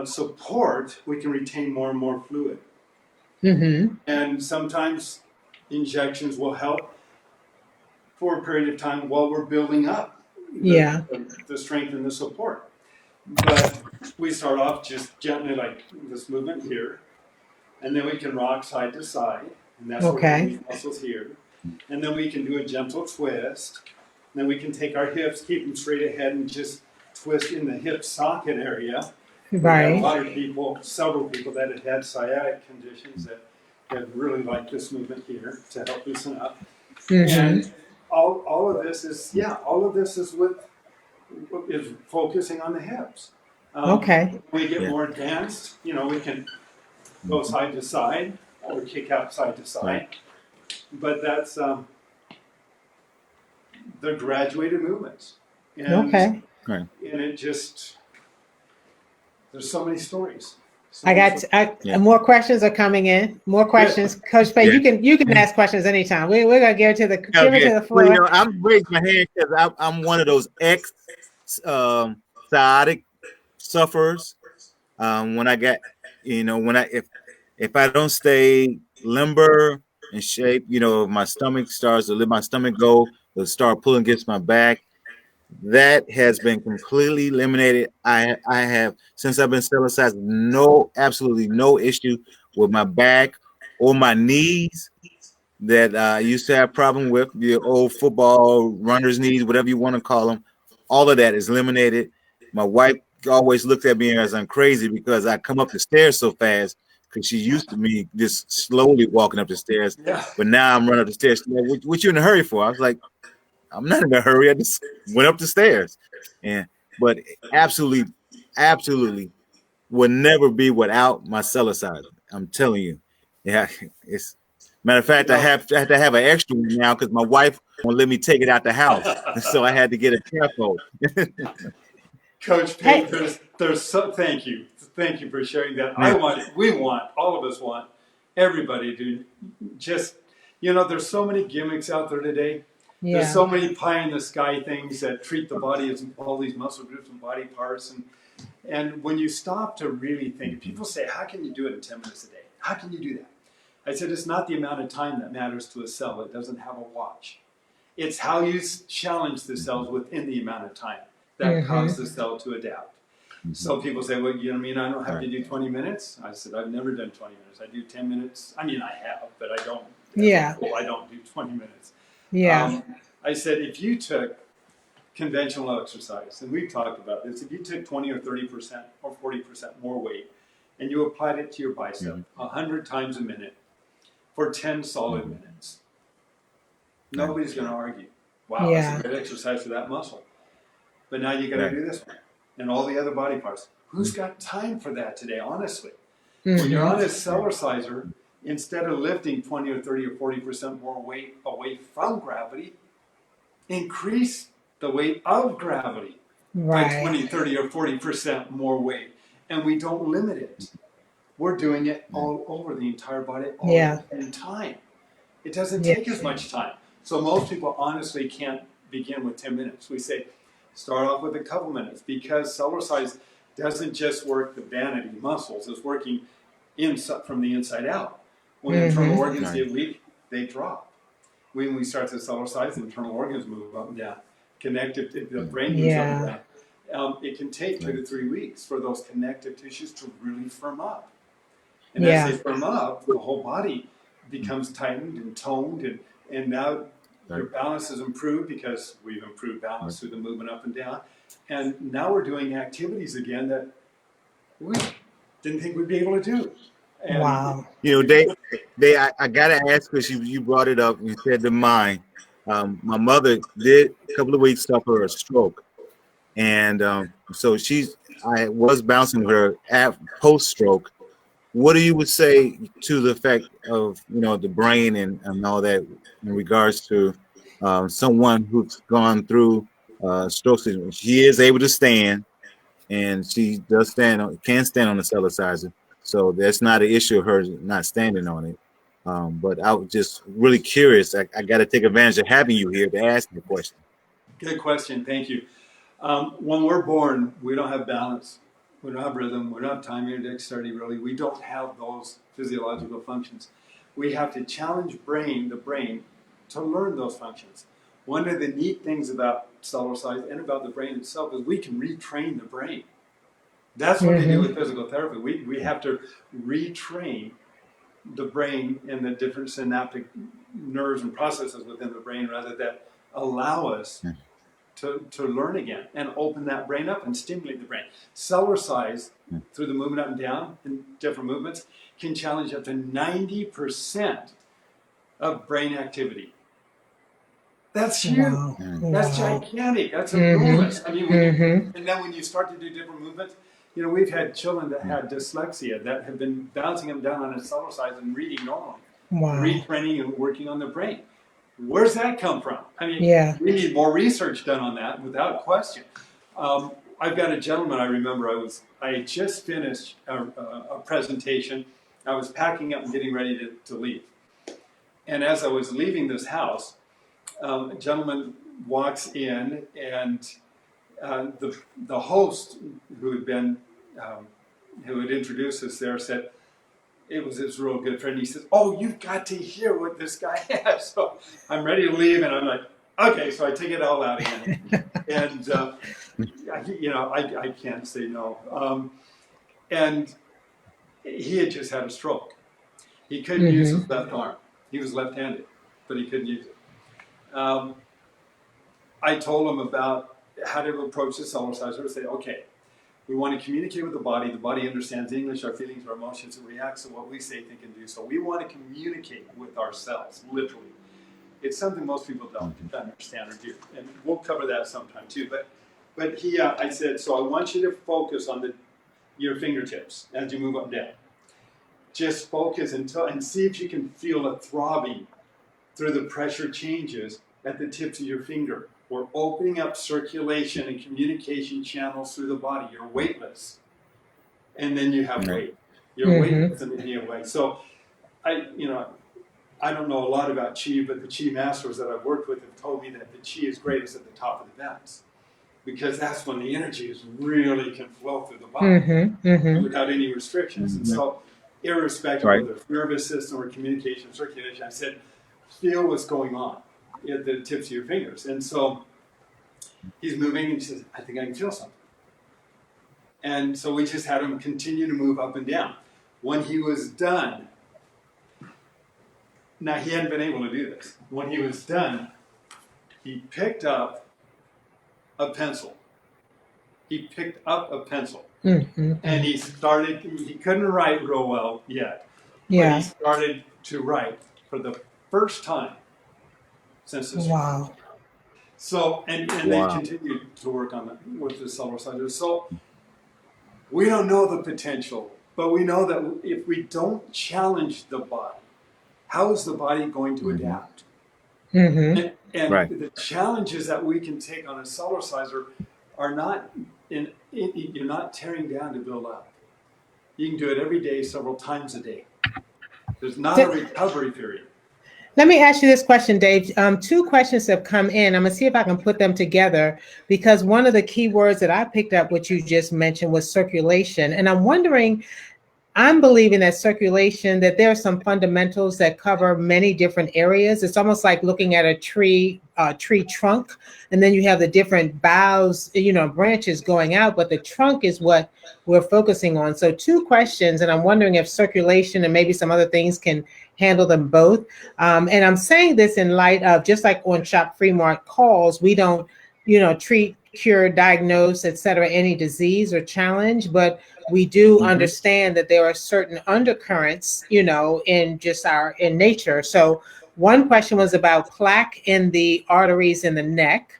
support, we can retain more and more fluid. And sometimes injections will help for a period of time while we're building up the strength and the support. But we start off just gently like this movement here, and then we can rock side to side, and that's where these muscles here. And then we can do a gentle twist. And then we can take our hips, keep them straight ahead, and just twist in the hip socket area. Right. We have a lot of people, several people that have had sciatic conditions that really like this movement here to help loosen up. And all of this is focusing on the hips. When we get more advanced, we can go side to side or kick out side to side. But that's the graduated movements. And, and it just, there's so many stories. More questions are coming in. More questions, Coach Pate. You can ask questions anytime. We're gonna give it to the floor. Well, I'm raising my hand because I'm one of those sciatic sufferers. When I get, if I don't stay limber and shape, if my stomach starts to let my stomach go, it'll start pulling against my back. That has been completely eliminated. I have, since I've been Cellercise, absolutely no issue with my back or my knees that I used to have problem with, the old football runner's knees, whatever you want to call them. All of that is eliminated. My wife always looked at me as I'm crazy because I come up the stairs so fast because she's used to me just slowly walking up the stairs. Yeah. But now I'm running up the stairs. What you in a hurry for? I was like, I'm not in a hurry. I just went up the stairs. But absolutely will never be without my Cellercise. I'm telling you. Yeah, it's matter of fact, I have to have an extra one now because my wife won't let me take it out the house. So I had to get a careful. Coach Pate, thank you. Thank you for sharing that. All of us want everybody to just, there's so many gimmicks out there today. Yeah. There's so many pie in the sky things that treat the body as all these muscle groups and body parts. And when you stop to really think, people say, how can you do it in 10 minutes a day? How can you do that? I said, it's not the amount of time that matters to a cell. It doesn't have a watch. It's how you challenge the cells within the amount of time that causes the cell to adapt. So people say, well, I don't have to do 20 minutes. I said, I've never done 20 minutes. I do 10 minutes. I have, but I don't. I don't do 20 minutes. Yeah. I said, if you took conventional exercise, and we've talked about this, if you took 20 or 30% or 40% more weight, and you applied it to your bicep 100 times a minute for 10 solid minutes, nobody's going to argue. Wow, that's a great exercise for that muscle. But now you got to do this one and all the other body parts. Who's got time for that today, honestly? When you're on a Cellerciser, instead of lifting 20 or 30 or 40% more weight away from gravity, increase the weight of gravity by 20, 30, or 40% more weight. And we don't limit it. We're doing it all over the entire body all in time. It doesn't take as much time. So most people honestly can't begin with 10 minutes. We say, start off with a couple minutes because Cellercise doesn't just work the vanity muscles. It's working from the inside out. When internal organs get weak, they drop. When we start to Cellercise, internal organs move up and down. Connective, the brain moves up and down. It can take 2 to 3 weeks for those connective tissues to really firm up. And as they firm up, the whole body becomes tightened and toned, and now your balance is improved because we've improved balance through the movement up and down. And now we're doing activities again that we didn't think we'd be able to do. And I gotta ask because you brought it up. You said the mind. My mother did a couple of weeks suffer a stroke, And so I was bouncing with her at post stroke. What do you would say to the effect of, the brain and all that in regards to someone who's gone through stroke situation? She is able to stand, and she does can stand on the Cellerciser, so that's not an issue of her not standing on it. But I was just really curious. I got to take advantage of having you here to ask the question. Good question. Thank you. When we're born, we don't have balance. We don't have rhythm. We don't have timing or dexterity, really. We don't have those physiological functions. We have to challenge the brain to learn those functions. One of the neat things about Cellercise and about the brain itself is we can retrain the brain. That's what they do with physical therapy. We have to retrain the brain and the different synaptic nerves and processes within the brain rather than allow us to learn again and open that brain up and stimulate the brain. Cellercise, through the movement up and down and different movements, can challenge up to 90% of brain activity. That's huge. Wow. That's gigantic. That's enormous. I mean, and then when you start to do different movements, we've had children that had dyslexia that have been bouncing them down on a Cellercise and reading normally, retraining and working on their brain. Where's that come from? I mean, we need more research done on that, without question. I've got a gentleman I remember. I had just finished a presentation. I was packing up and getting ready to leave. And as I was leaving this house, a gentleman walks in, and the host who had introduced us there said, it was his real good friend. He says, "Oh, you've got to hear what this guy has." So I'm ready to leave, and I'm like, okay. So I take it all out again, and I can't say no. And he had just had a stroke. He couldn't use his left arm. He was left-handed, but he couldn't use it. I told him about how to approach the Cellerciser. Say, okay, we want to communicate with the body. The body understands English, our feelings, our emotions. It reacts to what we say, think, and do. So we want to communicate with ourselves, literally. It's something most people don't understand or do. And we'll cover that sometime too. But I said, so I want you to focus on your fingertips as you move up and down. Just focus and see if you can feel a throbbing through the pressure changes at the tips of your finger. We're opening up circulation and communication channels through the body. You're weightless. And then you have weight. You're weightless and then you have weight. So I don't know a lot about Chi, but the Chi masters that I've worked with have told me that the Chi is greatest at the top of the vents, because that's when the energy really can flow through the body without any restrictions. And so irrespective of the nervous system or communication, circulation, I said, feel what's going on at the tips of your fingers. And so he's moving, and he says, I think I can feel something. And so we just had him continue to move up and down. When he was done, now he hadn't been able to do this. When he was done, he picked up a pencil. And he couldn't write real well yet. But he started to write for the first time since this. Wow. So, and they continued to work on with the Cellerciser. So we don't know the potential, but we know that if we don't challenge the body, how is the body going to adapt? And the challenges that we can take on a Cellerciser are not you're not tearing down to build up. You can do it every day, several times a day. There's not a recovery period. Let me ask you this question, Dave. 2 questions have come in. I'm going to see if I can put them together, because one of the key words that I picked up, what you just mentioned, was circulation. And I'm wondering, I'm believing that circulation, that there are some fundamentals that cover many different areas. It's almost like looking at a tree trunk, and then you have the different boughs, branches going out, but the trunk is what we're focusing on. So 2 questions, and I'm wondering if circulation and maybe some other things can handle them both. And I'm saying this in light of, just like on Shop Free Mart calls, we don't, treat, cure, diagnose, et cetera, any disease or challenge, but we do understand that there are certain undercurrents, in nature. So one question was about plaque in the arteries in the neck.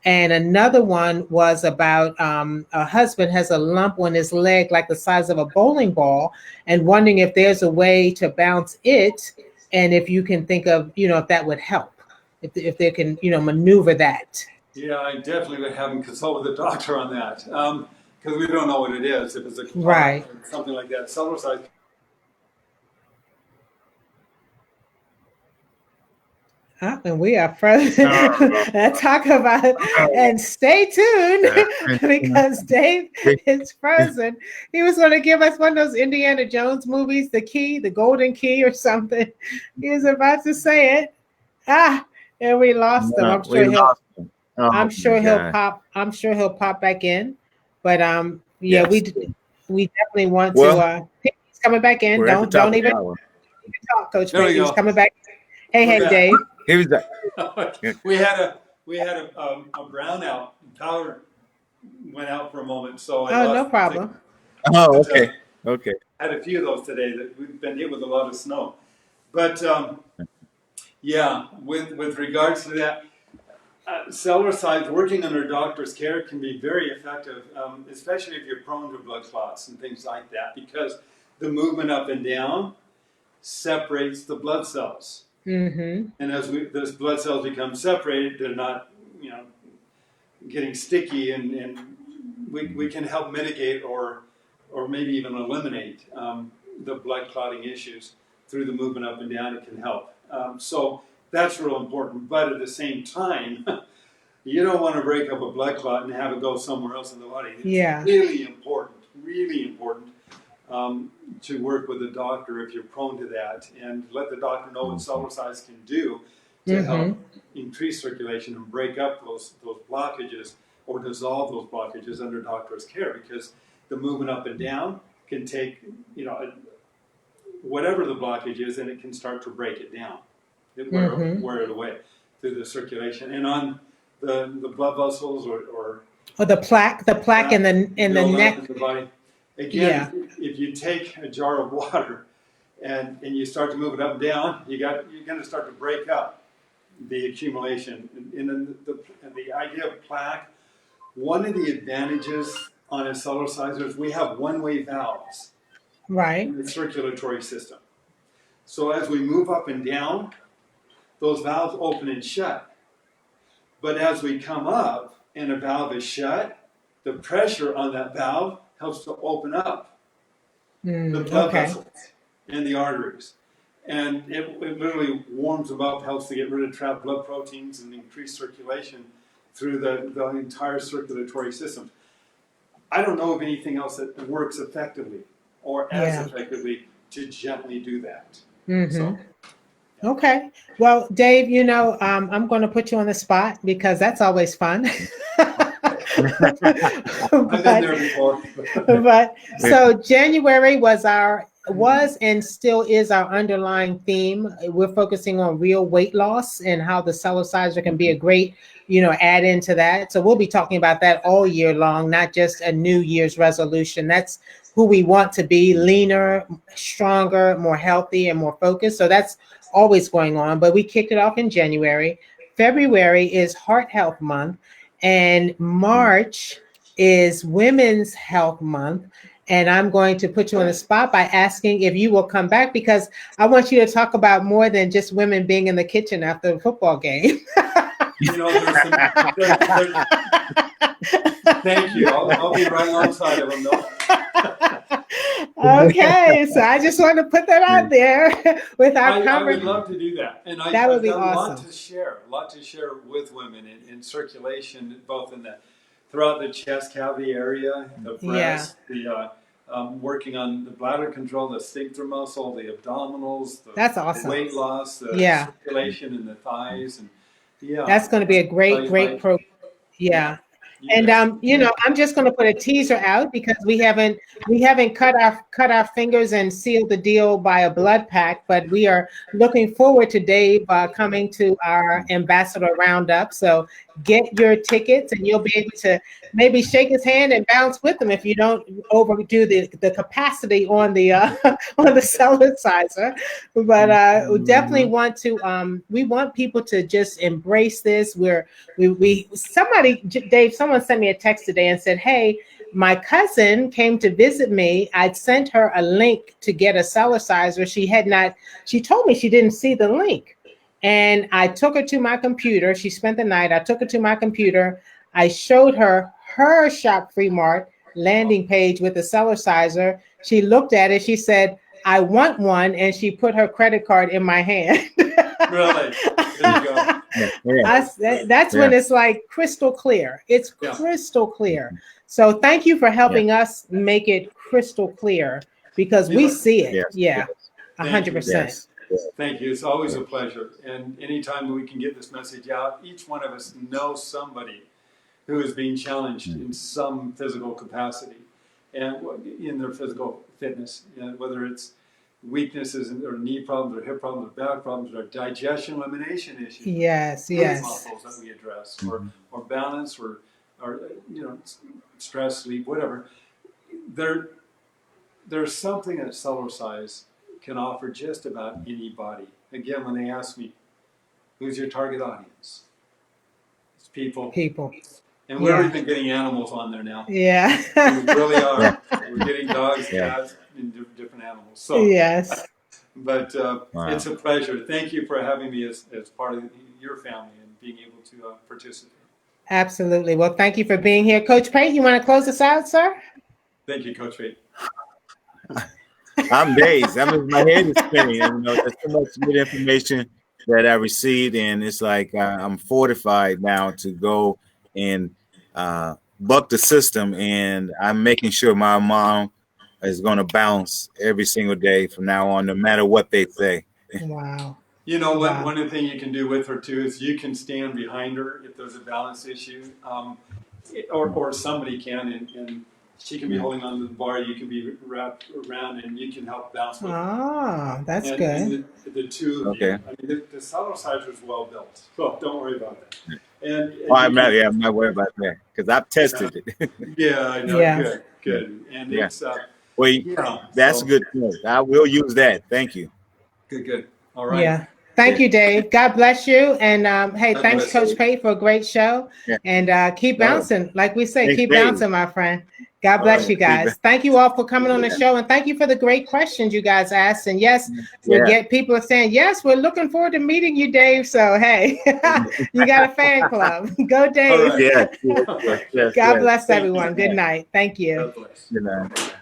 And another one was about a husband has a lump on his leg like the size of a bowling ball, and wondering if there's a way to bounce it, and if you can think of, if that would help, if they can, maneuver that. Yeah, I definitely would have him consult with a doctor on that, because we don't know what it is. If it's a Right. or something like that, Cellercise. And we are frozen. Talk about it. And stay tuned because Dave is frozen. He was going to give us one of those Indiana Jones movies, The Key, the Golden Key or something. He was about to say it. And we lost him. I'm sure he'll pop. I'm sure he'll pop back in. But yeah, Yes. we definitely want to. He's coming back in. Don't even talk, Coach Pate. He's coming back. Hey, Dave. Here we go. we had a brownout. Power went out for a moment, so I lost no problem. Oh, okay. Okay. Had a few of those today that we've been hit with a lot of snow, but yeah, with regards to that, Cellercise, working under doctor's care can be very effective, especially if you're prone to blood clots and things like that, because the movement up and down separates the blood cells. Mm-hmm. And as those blood cells become separated, they're not, getting sticky, and we can help mitigate or maybe even eliminate the blood clotting issues through the movement up and down. It can help. So that's real important. But at the same time, you don't want to break up a blood clot and have it go somewhere else in the body. It's really important to work with a doctor if you're prone to that, and let the doctor know what Cellercise can do to help increase circulation and break up those blockages or dissolve those blockages under doctor's care, because the movement up and down can take, whatever the blockage is, and it can start to break it down, wear it away through the circulation. And on the blood vessels or the plaque in the neck. In the body. Again, if you take a jar of water and you start to move it up and down, you're going to start to break up the accumulation. And the idea of plaque, one of the advantages on a Cellerciser is we have one-way valves in the circulatory system. So as we move up and down, those valves open and shut. But as we come up and a valve is shut, the pressure on that valve helps to open up the blood vessels and the arteries. And it literally warms them up, helps to get rid of trapped blood proteins and increase circulation through the entire circulatory system. I don't know of anything else that works effectively or as effectively to gently do that. So, Okay. Well, Dave, I'm going to put you on the spot because that's always fun. I've been there before. But so January was and still is our underlying theme. We're focusing on real weight loss and how the Cellerciser can be a great, add into that. So we'll be talking about that all year long, not just a New Year's resolution. That's who we want to be: leaner, stronger, more healthy, and more focused. So that's always going on. But we kicked it off in January. February is Heart Health Month. And March is Women's Health Month. And I'm going to put you on the spot by asking if you will come back, because I want you to talk about more than just women being in the kitchen after the football game. Thank you. I'll be right alongside of them, though. Okay, so I just want to put that out there with our I would love to do that, and that would be awesome. A lot to share with women in circulation, both throughout the chest cavity area, the breast, working on the bladder control, the sphincter muscle, the abdominals, the weight loss, the circulation in the thighs, and that's going to be a great program. Yeah. And I'm just going to put a teaser out because we haven't cut our fingers and sealed the deal by a blood pact, but we are looking forward to Dave coming to our ambassador roundup. So get your tickets, and you'll be able to maybe shake his hand and bounce with him if you don't overdo the capacity on the on the Cellerciser. But we definitely want to. We want people to just embrace this. Someone sent me a text today and said, "Hey, my cousin came to visit me. I'd sent her a link to get a Cellerciser. She told me she didn't see the link. And I took her to my computer. She spent the night. I took her to my computer. I showed her Shop Free Mart landing page with the Cellerciser. She looked at it. She said, I want one. And she put her credit card in my hand. Really? There you go. That's when it's like crystal clear. It's crystal clear. So thank you for helping us make it crystal clear because we see it. Yes. 100%. Thank you. It's always a pleasure. And anytime we can get this message out, each one of us knows somebody who is being challenged in some physical capacity and in their physical fitness, whether it's weaknesses or knee problems or hip problems or back problems or digestion elimination issues. Yes. Muscles that we address or balance or stress, sleep, whatever. There's something that Cellercise can offer just about anybody. Again, when they ask me, who's your target audience? It's people. And we're even getting animals on there now. Yeah. We really are. We're getting dogs, cats, and different animals. So, yes. But it's a pleasure. Thank you for having me as part of your family and being able to participate. Absolutely. Well, thank you for being here. Coach Pate, you want to close us out, sir? Thank you, Coach Pate. I'm dazed. My head is spinning. There's so much good information that I received, and it's like I'm fortified now to go and buck the system, and I'm making sure my mom is going to bounce every single day from now on, no matter what they say. Wow. One of the things you can do with her too is you can stand behind her if there's a balance issue, or somebody can, and she can be holding on to the bar. You can be wrapped around, and you can help bounce with her. That's good. And the two of you. I mean, the Cellerciser is well built, so don't worry about that. I'm not worried about that because I've tested it. Yeah, I know. Yeah. Good. And it's that's a good point. I will use that. Thank you. Good. All right. Yeah. Thank you, Dave. God bless you. And hey, thanks, Coach Pate, for a great show. Yeah. And keep bouncing. Like we say, keep bouncing, my friend. God bless you guys. Thank you all for coming on the show. And thank you for the great questions you guys asked. And yes, people are saying, yes, we're looking forward to meeting you, Dave. So, hey, you got a fan club. Go, Dave. Yes. God bless everyone. Good night. Thank you. God bless. Good night.